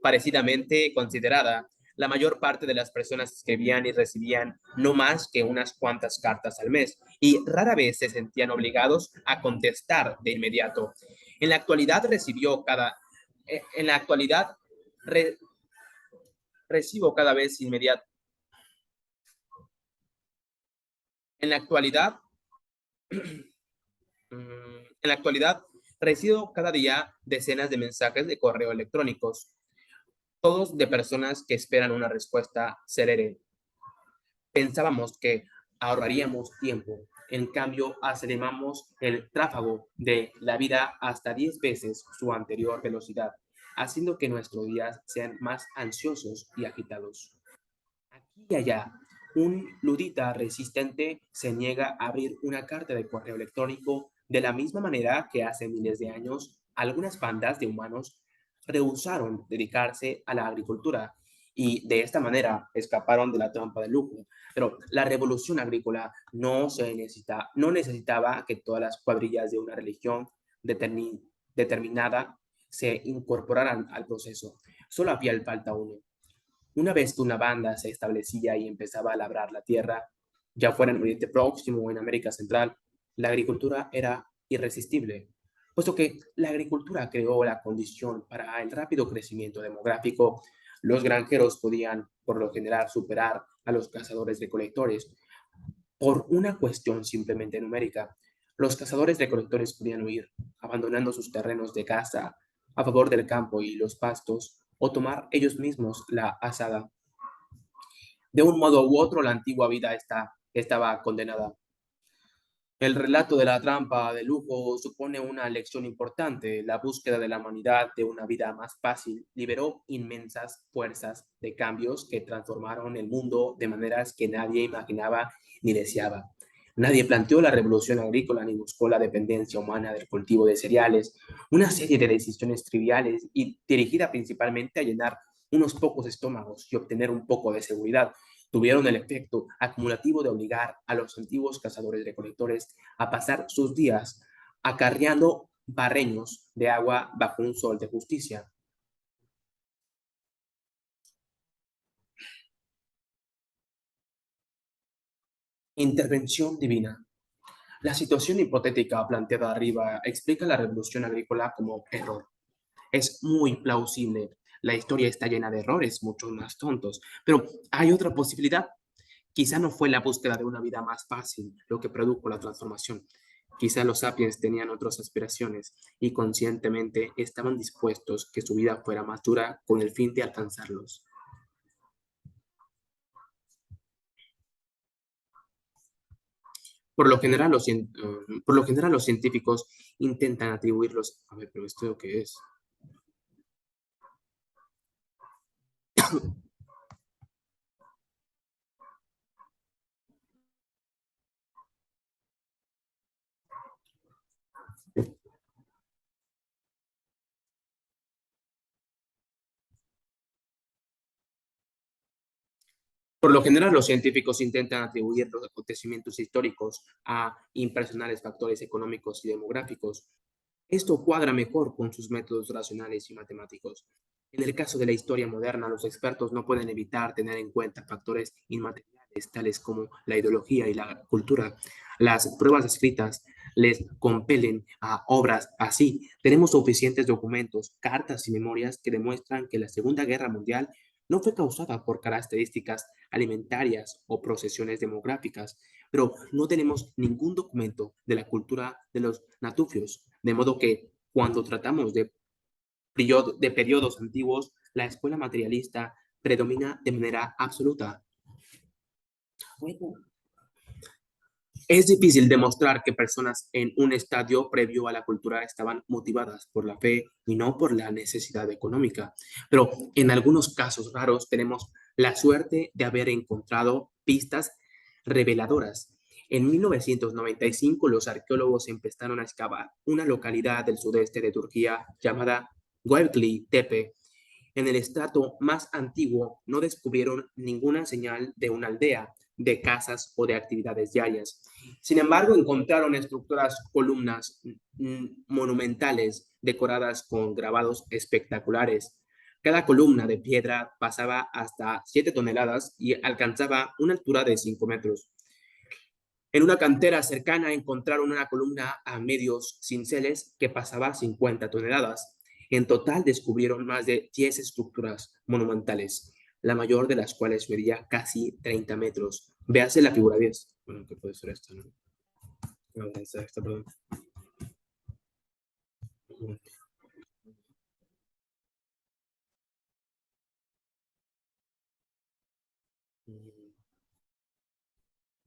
Speaker 1: parecidamente considerada. La mayor parte de las personas escribían y recibían no más que unas cuantas cartas al mes y rara vez se sentían obligados a contestar de inmediato. En la actualidad recibió cada en la actualidad re, recibo cada vez inmediato. En la actualidad en la actualidad recibo cada día decenas de mensajes de correo electrónicos. todos de personas que esperan una respuesta celere. Pensábamos que ahorraríamos tiempo, en cambio aceleramos el tráfago de la vida hasta 10 veces su anterior velocidad, haciendo que nuestros días sean más ansiosos y agitados. Aquí y allá, un ludita resistente se niega a abrir una carta de correo electrónico de la misma manera que hace miles de años algunas bandas de humanos rehusaron dedicarse a la agricultura y de esta manera escaparon de la trampa del lujo. Pero la revolución agrícola no necesitaba que todas las cuadrillas de una religión determinada se incorporaran al proceso. Solo había falta uno. Una vez que una banda se establecía y empezaba a labrar la tierra, ya fuera en Oriente Próximo o en América Central, la agricultura era irresistible, puesto que la agricultura creó la condición para el rápido crecimiento demográfico. Los granjeros podían, por lo general, superar a los cazadores-recolectores por una cuestión simplemente numérica. Los cazadores-recolectores podían huir, abandonando sus terrenos de caza a favor del campo y los pastos, o tomar ellos mismos la asada. De un modo u otro, la antigua vida estaba condenada. El relato de la trampa de lujo supone una lección importante. La búsqueda de la humanidad de una vida más fácil liberó inmensas fuerzas de cambios que transformaron el mundo de maneras que nadie imaginaba ni deseaba. Nadie planteó la revolución agrícola ni buscó la dependencia humana del cultivo de cereales, una serie de decisiones triviales y dirigida principalmente a llenar unos pocos estómagos y obtener un poco de seguridad tuvieron el efecto acumulativo de obligar a los antiguos cazadores-recolectores a pasar sus días acarreando barreños de agua bajo un sol de justicia. Intervención divina. La situación hipotética planteada arriba explica la revolución agrícola como error. Es muy plausible. La historia está llena de errores, muchos más tontos, pero hay otra posibilidad. Quizá no fue la búsqueda de una vida más fácil lo que produjo la transformación. Quizá los sapiens tenían otras aspiraciones y conscientemente estaban dispuestos que su vida fuera más dura con el fin de alcanzarlos. Por lo general los científicos intentan atribuirlos. A ver, pero esto qué es. Por lo general, los científicos intentan atribuir los acontecimientos históricos a impersonales factores económicos y demográficos. Esto cuadra mejor con sus métodos racionales y matemáticos. En el caso de la historia moderna, los expertos no pueden evitar tener en cuenta factores inmateriales tales como la ideología y la cultura. Las pruebas escritas les compelen a obras así. Tenemos suficientes documentos, cartas y memorias que demuestran que la Segunda Guerra Mundial no fue causada por características alimentarias o procesiones demográficas, pero no tenemos ningún documento de la cultura de los natufios, de modo que cuando tratamos de periodos antiguos, la escuela materialista predomina de manera absoluta. Bueno, es difícil demostrar que personas en un estadio previo a la cultura estaban motivadas por la fe y no por la necesidad económica, pero en algunos casos raros tenemos la suerte de haber encontrado pistas reveladoras. En 1995, los arqueólogos empezaron a excavar una localidad del sudeste de Turquía llamada Göbekli Tepe. En el estrato más antiguo no descubrieron ninguna señal de una aldea, de casas o de actividades diarias. Sin embargo, encontraron estructuras, columnas monumentales decoradas con grabados espectaculares. Cada columna de piedra pasaba hasta 7 toneladas y alcanzaba una altura de 5 metros. En una cantera cercana encontraron una columna a medios cinceles que pasaba 50 toneladas. En total descubrieron más de 10 estructuras monumentales, la mayor de las cuales medía casi 30 metros. Véase la figura 10. Bueno, ¿qué puede ser esto? ¿No? No, esta, perdón.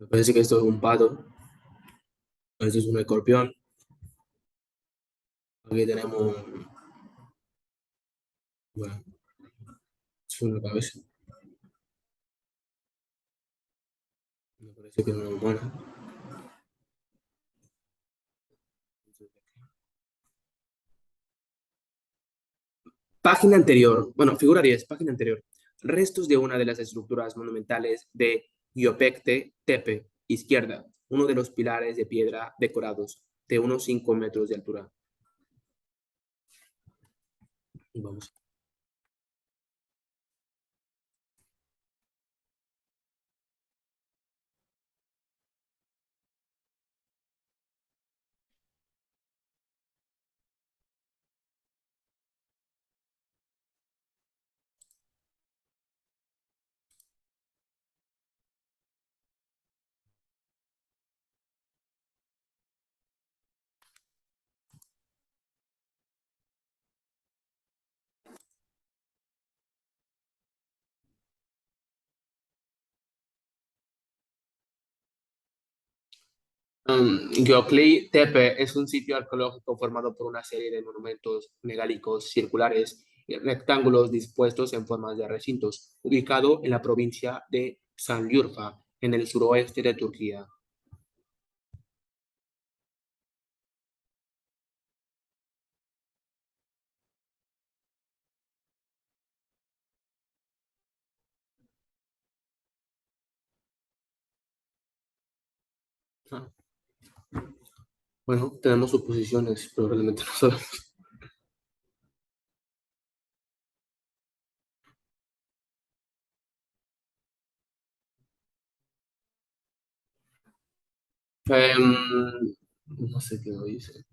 Speaker 1: Me parece que esto es un pato, esto es un escorpión, aquí tenemos, bueno, es una cabeza, me parece que es una humana. Página anterior, bueno, figura 10, página anterior. Restos de una de las estructuras monumentales de Göbekli Tepe, izquierda, uno de los pilares de piedra decorados de unos 5 metros de altura. Vamos. Göbekli Tepe es un sitio arqueológico formado por una serie de monumentos megálicos circulares y rectángulos dispuestos en formas de recintos, ubicado en la provincia de Sanliurfa, en el suroeste de Turquía. Ah, bueno, tenemos suposiciones, pero realmente no sabemos. No sé qué lo dice.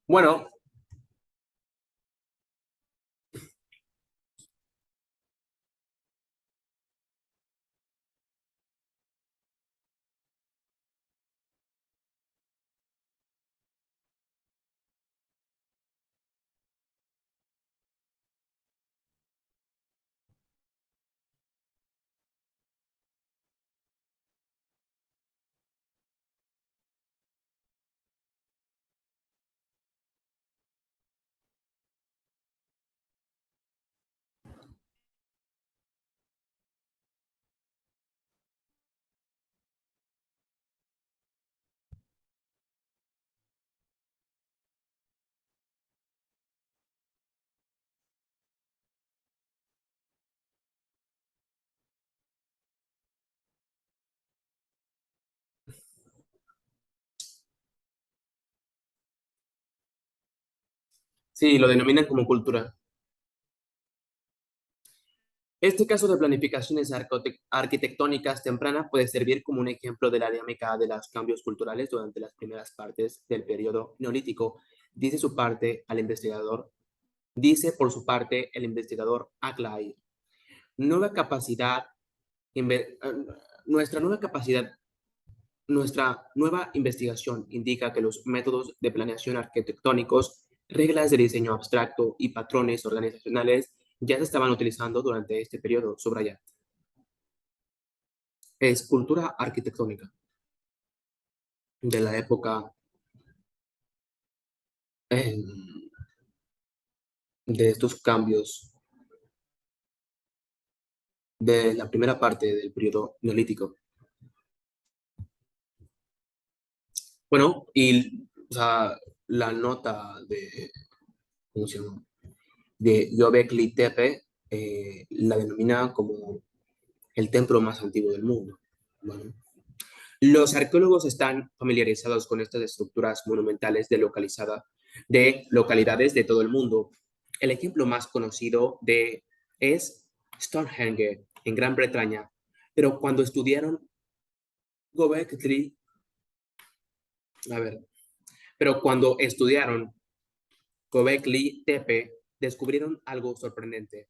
Speaker 1: Bueno, sí, lo denominan como cultura. Este caso de planificaciones arquitectónicas tempranas puede servir como un ejemplo de la dinámica de los cambios culturales durante las primeras partes del periodo neolítico. Dice su parte al investigador, dice por su parte el investigador Aklair. Nueva capacidad, inve- eh, nuestra nueva capacidad, nuestra nueva investigación indica que los métodos de planeación arquitectónicos, reglas de diseño abstracto y patrones organizacionales ya se estaban utilizando durante este periodo. Subraya. Escultura arquitectónica de la época eh, de estos cambios de la primera parte del periodo neolítico. Bueno, y o sea, la nota de, ¿cómo se llama? De Göbekli Tepe la denomina como el templo más antiguo del mundo. Bueno, los arqueólogos están familiarizados con estas estructuras monumentales de localidades de todo el mundo. El ejemplo más conocido es Stonehenge, en Gran Bretaña, pero cuando estudiaron Göbekli, a ver, pero cuando estudiaron Göbekli Tepe descubrieron algo sorprendente.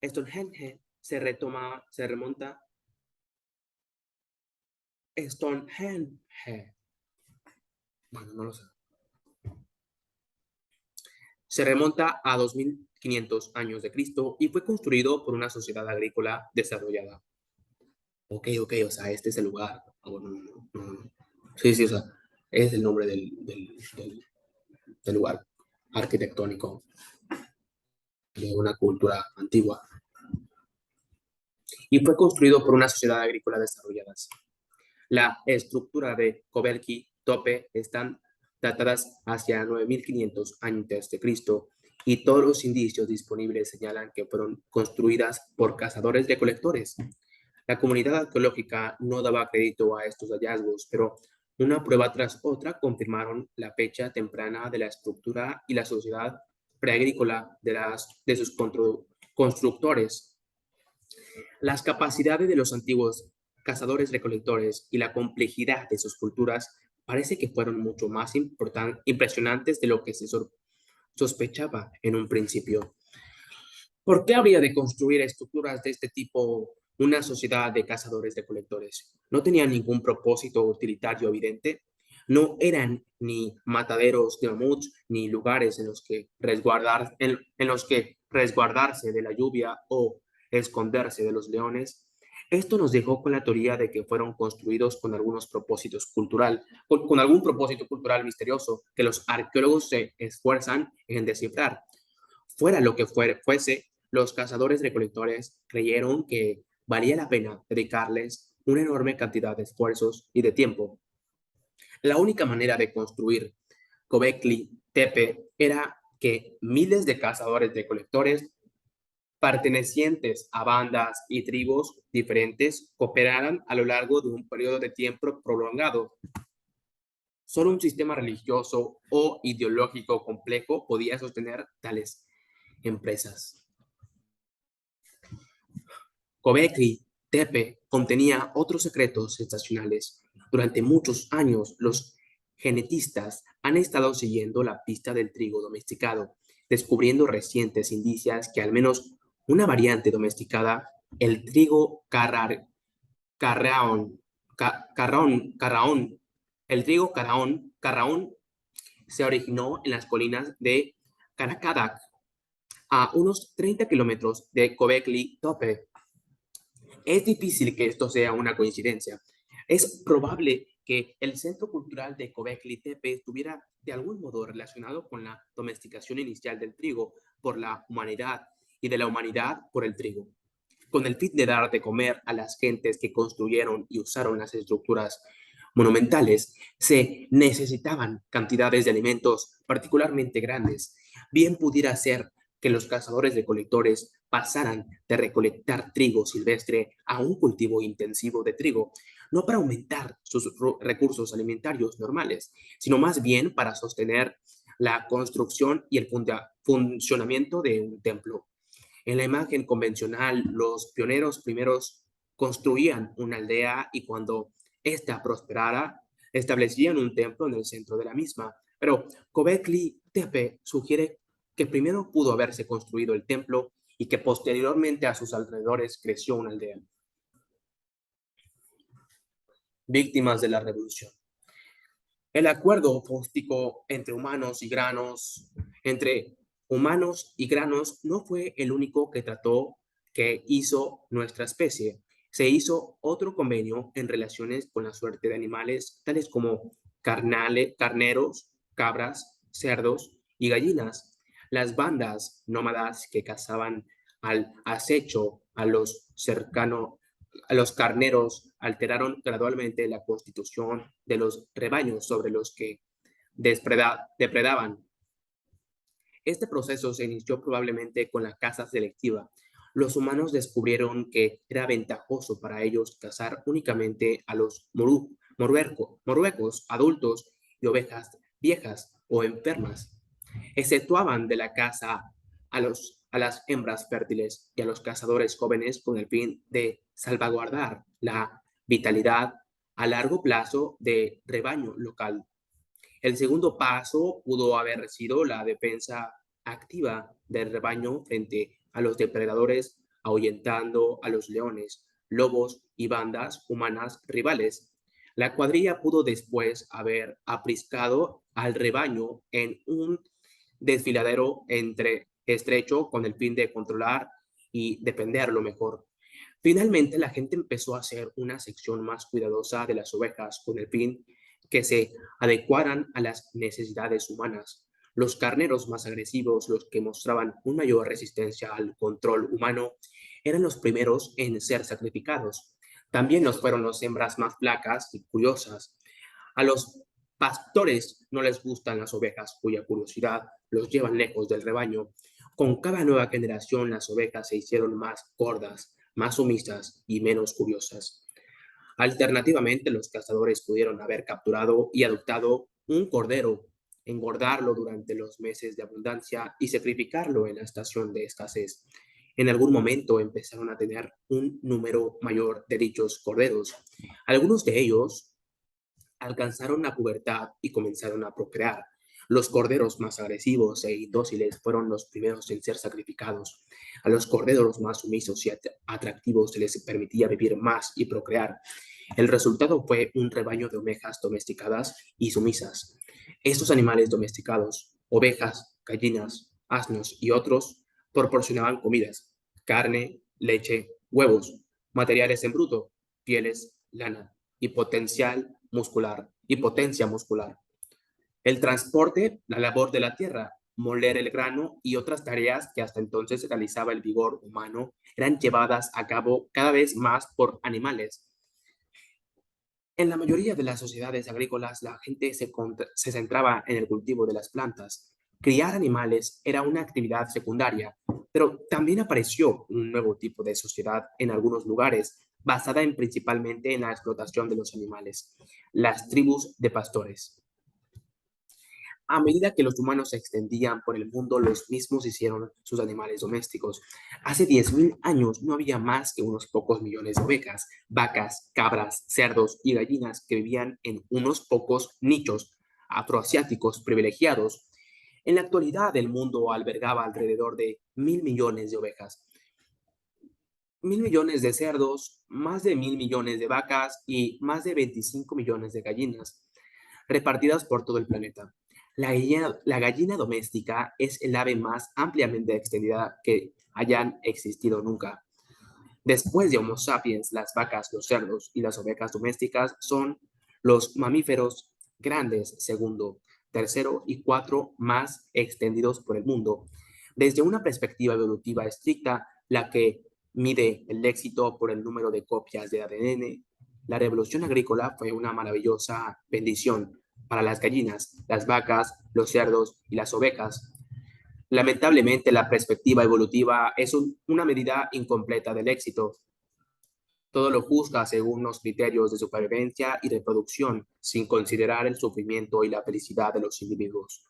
Speaker 1: Stonehenge se remonta Stonehenge. Bueno, no lo sé. Se remonta a 2500 años de Cristo y fue construido por una sociedad agrícola desarrollada. Ok, o sea, este es el lugar. Oh, no. Sí, o sea, es el nombre del lugar arquitectónico de una cultura antigua. Y fue construido por una sociedad agrícola desarrollada. La estructura de Göbekli Tepe están datadas hacia 9500 antes de Cristo y todos los indicios disponibles señalan que fueron construidas por cazadores-recolectores. La comunidad arqueológica no daba crédito a estos hallazgos, pero una prueba tras otra confirmaron la fecha temprana de la estructura y la sociedad preagrícola de sus constructores. Las capacidades de los antiguos cazadores-recolectores y la complejidad de sus culturas parece que fueron mucho más impresionantes de lo que se sospechaba en un principio. ¿Por qué habría de construir estructuras de este tipo una sociedad de cazadores-recolectores? ¿No tenían ningún propósito utilitario evidente? No eran ni mataderos de mamuts, ni lugares en los que resguardarse de la lluvia o esconderse de los leones. Esto nos dejó con la teoría de que fueron construidos con con algún propósito cultural misterioso que los arqueólogos se esfuerzan en descifrar. Fuera lo que fuese, los cazadores-recolectores creyeron que valía la pena dedicarles una enorme cantidad de esfuerzos y de tiempo. La única manera de construir Göbekli Tepe era que miles de cazadores-recolectores pertenecientes a bandas y tribus diferentes cooperaran a lo largo de un periodo de tiempo prolongado. Solo un sistema religioso o ideológico complejo podía sostener tales empresas. Göbekli Tepe contenía otros secretos sensacionales. Durante muchos años, los genetistas han estado siguiendo la pista del trigo domesticado, descubriendo recientes indicios que al menos una variante domesticada, el trigo carraón, el trigo carraón se originó en las colinas de Karakadak, a unos 30 kilómetros de Göbekli Tepe. Es difícil que esto sea una coincidencia. Es probable que el centro cultural de Göbekli Tepe estuviera de algún modo relacionado con la domesticación inicial del trigo por la humanidad y de la humanidad por el trigo, con el fin de dar de comer a las gentes que construyeron y usaron las estructuras monumentales. Se necesitaban cantidades de alimentos particularmente grandes. Bien pudiera ser que los cazadores recolectores pasaran de recolectar trigo silvestre a un cultivo intensivo de trigo, no para aumentar sus recursos alimentarios normales, sino más bien para sostener la construcción y el funcionamiento de un templo. En la imagen convencional, los pioneros primeros construían una aldea y cuando ésta prosperara, establecían un templo en el centro de la misma. Pero Göbekli Tepe sugiere que primero pudo haberse construido el templo y que posteriormente a sus alrededores creció una aldea. Víctimas de la revolución. El acuerdo faustico entre humanos y granos, no fue el único que hizo nuestra especie. Se hizo otro convenio en relaciones con la suerte de animales, tales como carneros, cabras, cerdos y gallinas. Las bandas nómadas que cazaban al acecho a los carneros alteraron gradualmente la constitución de los rebaños sobre los que depredaban. Este proceso se inició probablemente con la caza selectiva. Los humanos descubrieron que era ventajoso para ellos cazar únicamente a los moruecos adultos y ovejas viejas o enfermas. Exceptuaban de la caza a las hembras fértiles y a los cazadores jóvenes con el fin de salvaguardar la vitalidad a largo plazo del rebaño local. El segundo paso pudo haber sido la defensa activa del rebaño frente a los depredadores, ahuyentando a los leones, lobos y bandas humanas rivales. La cuadrilla pudo después haber apriscado al rebaño en un desfiladero estrecho con el fin de controlar y defenderlo mejor. Finalmente, la gente empezó a hacer una sección más cuidadosa de las ovejas con el fin que se adecuaran a las necesidades humanas. Los carneros más agresivos, los que mostraban una mayor resistencia al control humano, eran los primeros en ser sacrificados. También nos fueron las hembras más flacas y curiosas. A los pastores no les gustan las ovejas cuya curiosidad los llevan lejos del rebaño. Con cada nueva generación las ovejas se hicieron más gordas, más sumisas y menos curiosas. Alternativamente, los cazadores pudieron haber capturado y adoptado un cordero, engordarlo durante los meses de abundancia y sacrificarlo en la estación de escasez. En algún momento empezaron a tener un número mayor de dichos corderos. Algunos de ellos alcanzaron la pubertad y comenzaron a procrear. Los corderos más agresivos e indóciles fueron los primeros en ser sacrificados. A los corderos más sumisos y atractivos se les permitía vivir más y procrear. El resultado fue un rebaño de ovejas domesticadas y sumisas. Estos animales domesticados, ovejas, gallinas, asnos y otros, proporcionaban comidas, carne, leche, huevos, materiales en bruto, pieles, lana y potencia muscular. El transporte, la labor de la tierra, moler el grano y otras tareas que hasta entonces realizaba el vigor humano eran llevadas a cabo cada vez más por animales. En la mayoría de las sociedades agrícolas, la gente se centraba en el cultivo de las plantas. Criar animales era una actividad secundaria, pero también apareció un nuevo tipo de sociedad en algunos lugares, basada principalmente en la explotación de los animales, las tribus de pastores. A medida que los humanos se extendían por el mundo, los mismos hicieron sus animales domésticos. Hace 10.000 años no había más que unos pocos millones de ovejas, vacas, cabras, cerdos y gallinas que vivían en unos pocos nichos afroasiáticos privilegiados. En la actualidad, el mundo albergaba alrededor de 1.000 millones de ovejas, 1.000 millones de cerdos, más de 1.000 millones de vacas y más de 25 millones de gallinas, repartidas por todo el planeta. La gallina doméstica es el ave más ampliamente extendida que hayan existido nunca. Después de Homo sapiens, las vacas, los cerdos y las ovejas domésticas son los mamíferos grandes, segundo, tercero y cuatro más extendidos por el mundo. Desde una perspectiva evolutiva estricta, la que mide el éxito por el número de copias de ADN, la revolución agrícola fue una maravillosa bendición para las gallinas, las vacas, los cerdos y las ovejas. Lamentablemente, la perspectiva evolutiva es una medida incompleta del éxito. Todo lo juzga según los criterios de supervivencia y reproducción, sin considerar el sufrimiento y la felicidad de los individuos.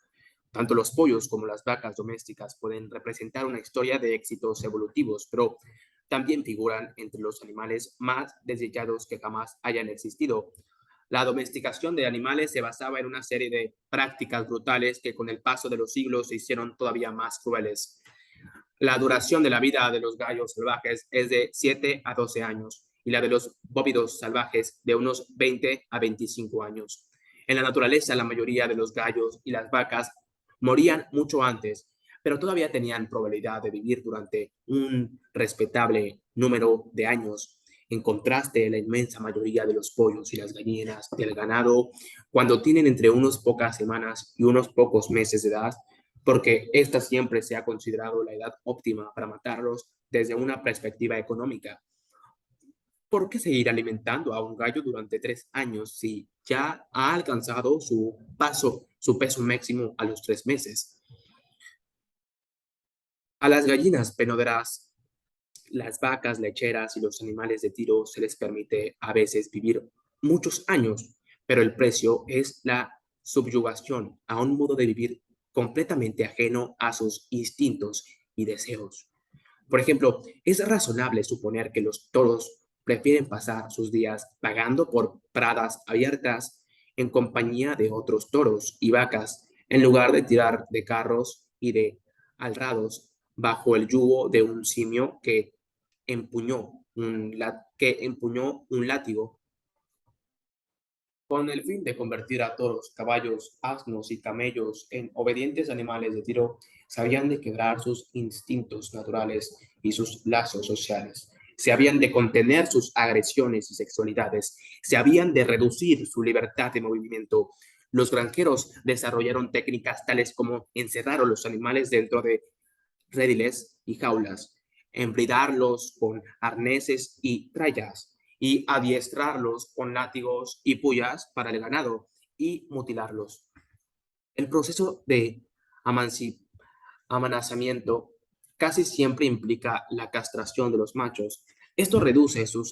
Speaker 1: Tanto los pollos como las vacas domésticas pueden representar una historia de éxitos evolutivos, pero también figuran entre los animales más desechados que jamás hayan existido. La domesticación de animales se basaba en una serie de prácticas brutales que con el paso de los siglos se hicieron todavía más crueles. La duración de la vida de los gallos salvajes es de 7 a 12 años y la de los bóvidos salvajes de unos 20 a 25 años. En la naturaleza, la mayoría de los gallos y las vacas morían mucho antes, pero todavía tenían probabilidad de vivir durante un respetable número de años. En contraste, la inmensa mayoría de los pollos y las gallinas del ganado, cuando tienen entre unas pocas semanas y unos pocos meses de edad, porque esta siempre se ha considerado la edad óptima para matarlos desde una perspectiva económica. ¿Por qué seguir alimentando a un gallo durante 3 años si ya ha alcanzado su peso máximo a los 3 meses? A las gallinas penoderas, las vacas lecheras y los animales de tiro se les permite a veces vivir muchos años, pero el precio es la subyugación a un modo de vivir completamente ajeno a sus instintos y deseos. Por ejemplo, es razonable suponer que los toros prefieren pasar sus días vagando por pradas abiertas en compañía de otros toros y vacas, en lugar de tirar de carros y de alrados bajo el yugo de un simio que empuñó un látigo con el fin de convertir a toros, caballos, asnos y camellos en obedientes animales de tiro. Sabían de quebrar sus instintos naturales y sus lazos sociales. Se habían de contener sus agresiones y sexualidades. Se habían de reducir su libertad de movimiento. Los granjeros desarrollaron técnicas tales como encerrar a los animales dentro de rediles y jaulas, embridarlos con arneses y trallas, y adiestrarlos con látigos y puyas para el ganado y mutilarlos. El proceso de amanazamiento casi siempre implica la castración de los machos. Esto reduce su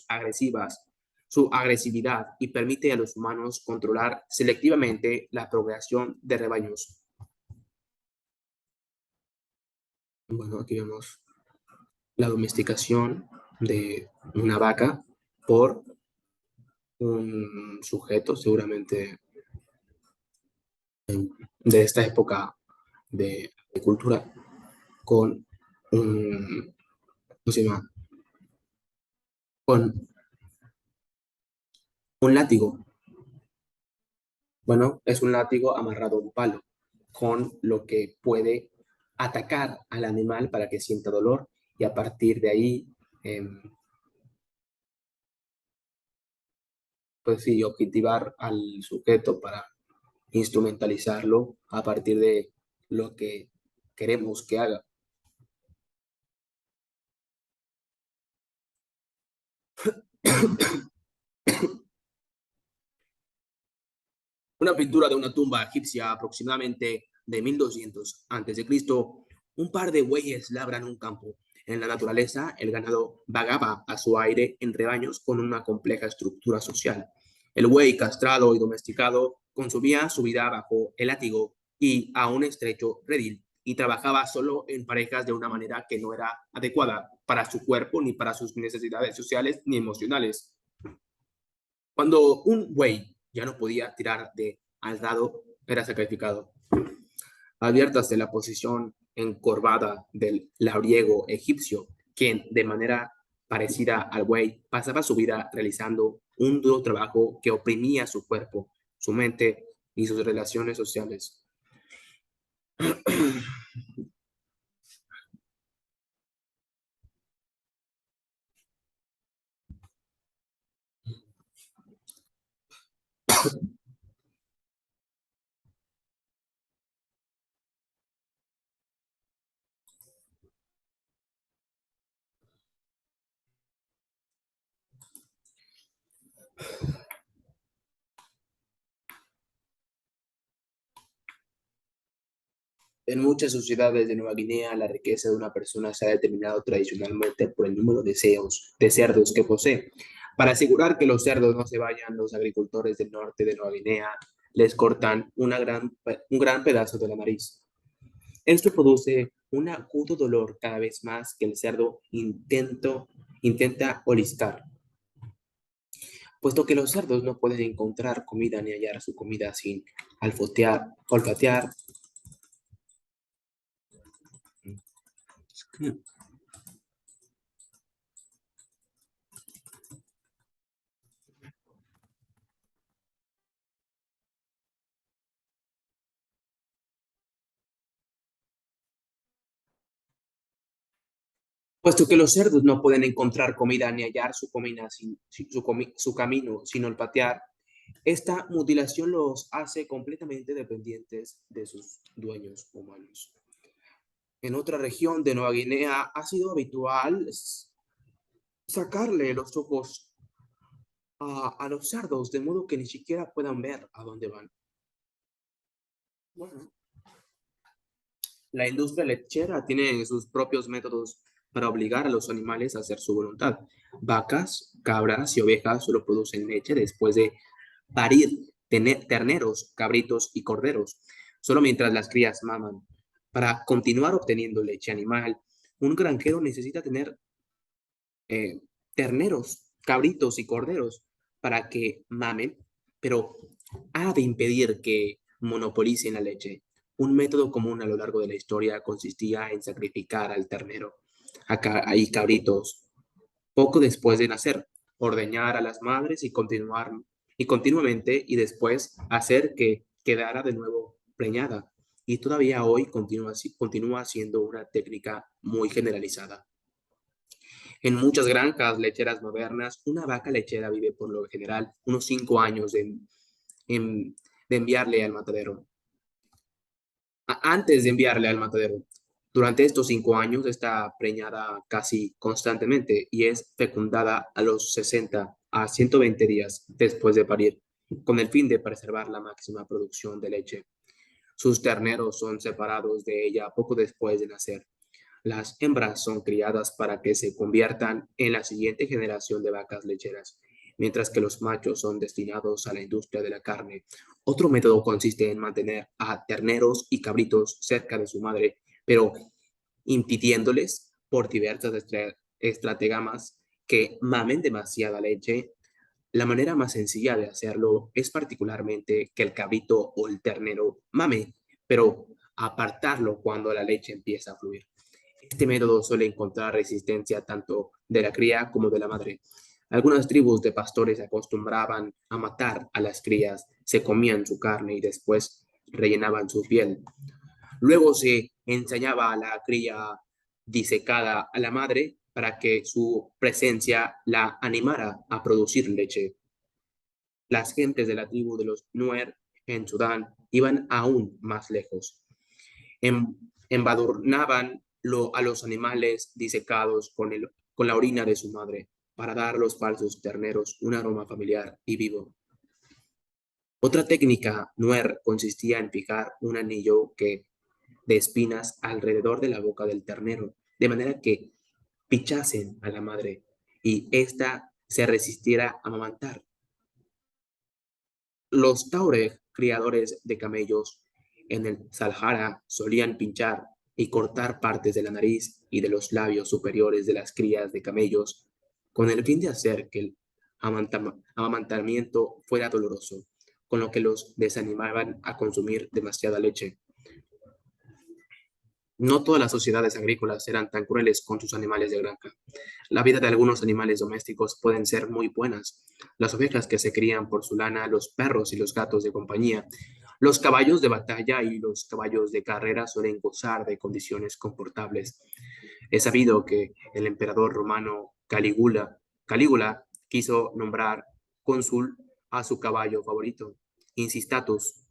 Speaker 1: agresividad y permite a los humanos controlar selectivamente la progresión de rebaños. Bueno, aquí vemos la domesticación de una vaca por un sujeto seguramente de esta época de cultura con un, ¿cómo se llama? Con un látigo. Bueno, es un látigo amarrado a un palo, con lo que puede atacar al animal para que sienta dolor y a partir de ahí, eh, pues sí, objetivar al sujeto para instrumentalizarlo a partir de lo que queremos que haga. Una pintura de una tumba egipcia aproximadamente de 1200 a.C. Un par de bueyes labran un campo. En la naturaleza, el ganado vagaba a su aire en rebaños con una compleja estructura social. El buey castrado y domesticado consumía su vida bajo el látigo y a un estrecho redil y trabajaba solo en parejas de una manera que no era adecuada para su cuerpo ni para sus necesidades sociales ni emocionales. Cuando un buey ya no podía tirar de al dado, era sacrificado. Adviértase la posición encorvada del labriego egipcio, quien, de manera parecida al buey, pasaba su vida realizando un duro trabajo que oprimía su cuerpo, su mente y sus relaciones sociales. En muchas sociedades de Nueva Guinea, la riqueza de una persona se ha determinado tradicionalmente por el número de cerdos que posee. Para asegurar que los cerdos no se vayan, los agricultores del norte de Nueva Guinea les cortan un gran pedazo de la nariz. Esto produce un agudo dolor cada vez más que el cerdo intenta oliscar, puesto que los cerdos no pueden encontrar comida ni hallar su comida sin olfatear. Puesto que los cerdos no pueden encontrar comida ni hallar su, comida su camino sin olfatear, esta mutilación los hace completamente dependientes de sus dueños humanos. En otra región de Nueva Guinea ha sido habitual sacarle los ojos a los cerdos de modo que ni siquiera puedan ver a dónde van. Bueno, la industria lechera tiene sus propios métodos para obligar a los animales a hacer su voluntad. Vacas, cabras y ovejas solo producen leche después de parir terneros, cabritos y corderos, solo mientras las crías maman. Para continuar obteniendo leche animal, un granjero necesita tener terneros, cabritos y corderos para que mamen, pero ha de impedir que monopolicen la leche. Un método común a lo largo de la historia consistía en sacrificar al ternero y cabritos poco después de nacer, ordeñar a las madres y continuamente y después hacer que quedara de nuevo preñada. Y todavía hoy continúa siendo una técnica muy generalizada. En muchas granjas lecheras modernas, una vaca lechera vive por lo general unos 5 años en- de enviarle al matadero. Antes de enviarle al matadero. Durante estos 5 años está preñada casi constantemente y es fecundada a los 60 a 120 días después de parir, con el fin de preservar la máxima producción de leche. Sus terneros son separados de ella poco después de nacer. Las hembras son criadas para que se conviertan en la siguiente generación de vacas lecheras, mientras que los machos son destinados a la industria de la carne. Otro método consiste en mantener a terneros y cabritos cerca de su madre, pero impidiéndoles por diversas estratagemas que mamen demasiada leche. La manera más sencilla de hacerlo es particularmente que el cabrito o el ternero mame, pero apartarlo cuando la leche empieza a fluir. Este método suele encontrar resistencia tanto de la cría como de la madre. Algunas tribus de pastores acostumbraban a matar a las crías, se comían su carne y después rellenaban su piel. Luego se enseñaba a la cría disecada a la madre para que su presencia la animara a producir leche. Las gentes de la tribu de los Nuer en Sudán iban aún más lejos. Embadurnaban a los animales disecados con la orina de su madre para dar a los falsos terneros un aroma familiar y vivo. Otra técnica Nuer consistía en fijar un anillo de espinas alrededor de la boca del ternero, de manera que pichasen a la madre y ésta se resistiera a amamantar. Los Tuareg, criadores de camellos en el Sahara, solían pinchar y cortar partes de la nariz y de los labios superiores de las crías de camellos con el fin de hacer que el amamantamiento fuera doloroso, con lo que los desanimaban a consumir demasiada leche. No todas las sociedades agrícolas eran tan crueles con sus animales de granja. La vida de algunos animales domésticos pueden ser muy buenas. Las ovejas que se crían por su lana, los perros y los gatos de compañía, los caballos de batalla y los caballos de carrera suelen gozar de condiciones confortables. Es sabido que el emperador romano Calígula quiso nombrar cónsul a su caballo favorito, Insistatus.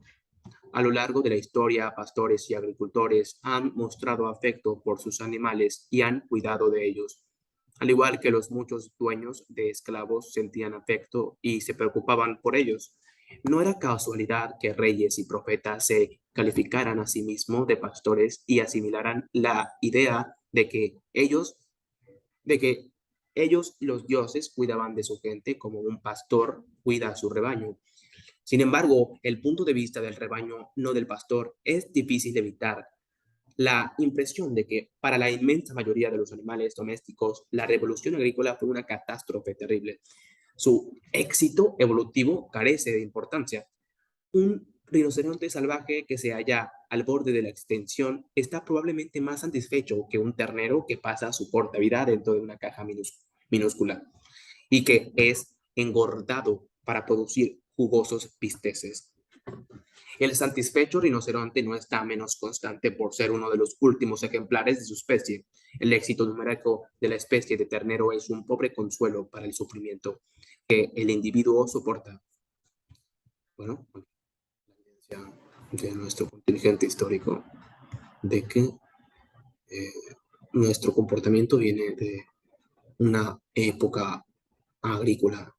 Speaker 1: A lo largo de la historia, pastores y agricultores han mostrado afecto por sus animales y han cuidado de ellos. Al igual que los muchos dueños de esclavos sentían afecto y se preocupaban por ellos. No era casualidad que reyes y profetas se calificaran a sí mismos de pastores y asimilaran la idea de que ellos y los dioses cuidaban de su gente como un pastor cuida a su rebaño. Sin embargo, el punto de vista del rebaño, no del pastor, es difícil de evitar. La impresión de que para la inmensa mayoría de los animales domésticos, la revolución agrícola fue una catástrofe terrible. Su éxito evolutivo carece de importancia. Un rinoceronte salvaje que se halla al borde de la extinción está probablemente más satisfecho que un ternero que pasa su corta vida dentro de una caja minúscula y que es engordado para producir jugosos bisteces. El satisfecho rinoceronte no está menos constante por ser uno de los últimos ejemplares de su especie. El éxito numérico de la especie de ternero es un pobre consuelo para el sufrimiento que el individuo soporta. Bueno, la evidencia de nuestro contingente histórico de que eh, nuestro comportamiento viene de una época agrícola.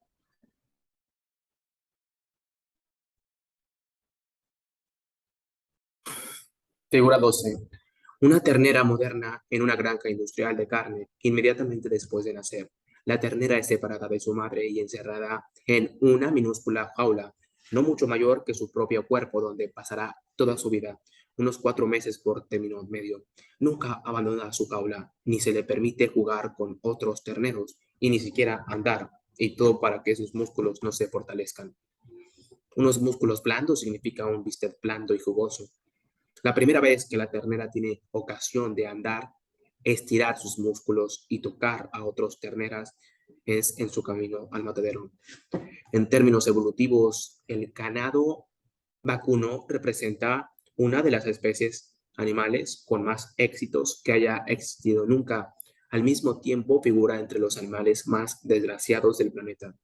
Speaker 1: Figura 12. Una ternera moderna en una granja industrial de carne inmediatamente después de nacer. La ternera es separada de su madre y encerrada en una minúscula jaula, no mucho mayor que su propio cuerpo, donde pasará toda su vida, unos 4 meses por término medio. Nunca abandona su jaula, ni se le permite jugar con otros terneros, y ni siquiera andar, y todo para que sus músculos no se fortalezcan. Unos músculos blandos significa un bistec blando y jugoso. La primera vez que la ternera tiene ocasión de andar, estirar sus músculos y tocar a otras terneras es en su camino al matadero. En términos evolutivos, el ganado vacuno representa una de las especies animales con más éxitos que haya existido nunca. Al mismo tiempo, figura entre los animales más desgraciados del planeta.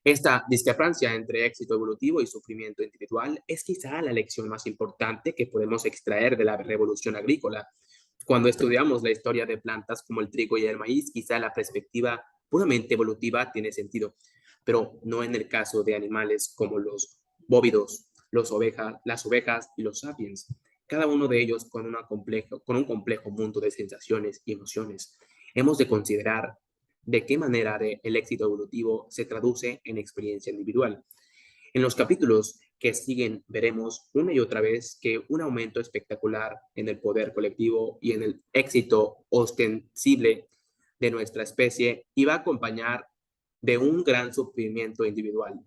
Speaker 1: Esta discrepancia entre éxito evolutivo y sufrimiento individual es quizá la lección más importante que podemos extraer de la revolución agrícola. Cuando estudiamos la historia de plantas como el trigo y el maíz, quizá la perspectiva puramente evolutiva tiene sentido, pero no en el caso de animales como los bóvidos, las ovejas y los sapiens, cada uno de ellos con un complejo mundo de sensaciones y emociones. Hemos de considerar de qué manera el éxito evolutivo se traduce en experiencia individual. En los capítulos que siguen veremos una y otra vez que un aumento espectacular en el poder colectivo y en el éxito ostensible de nuestra especie iba a acompañar de un gran sufrimiento individual.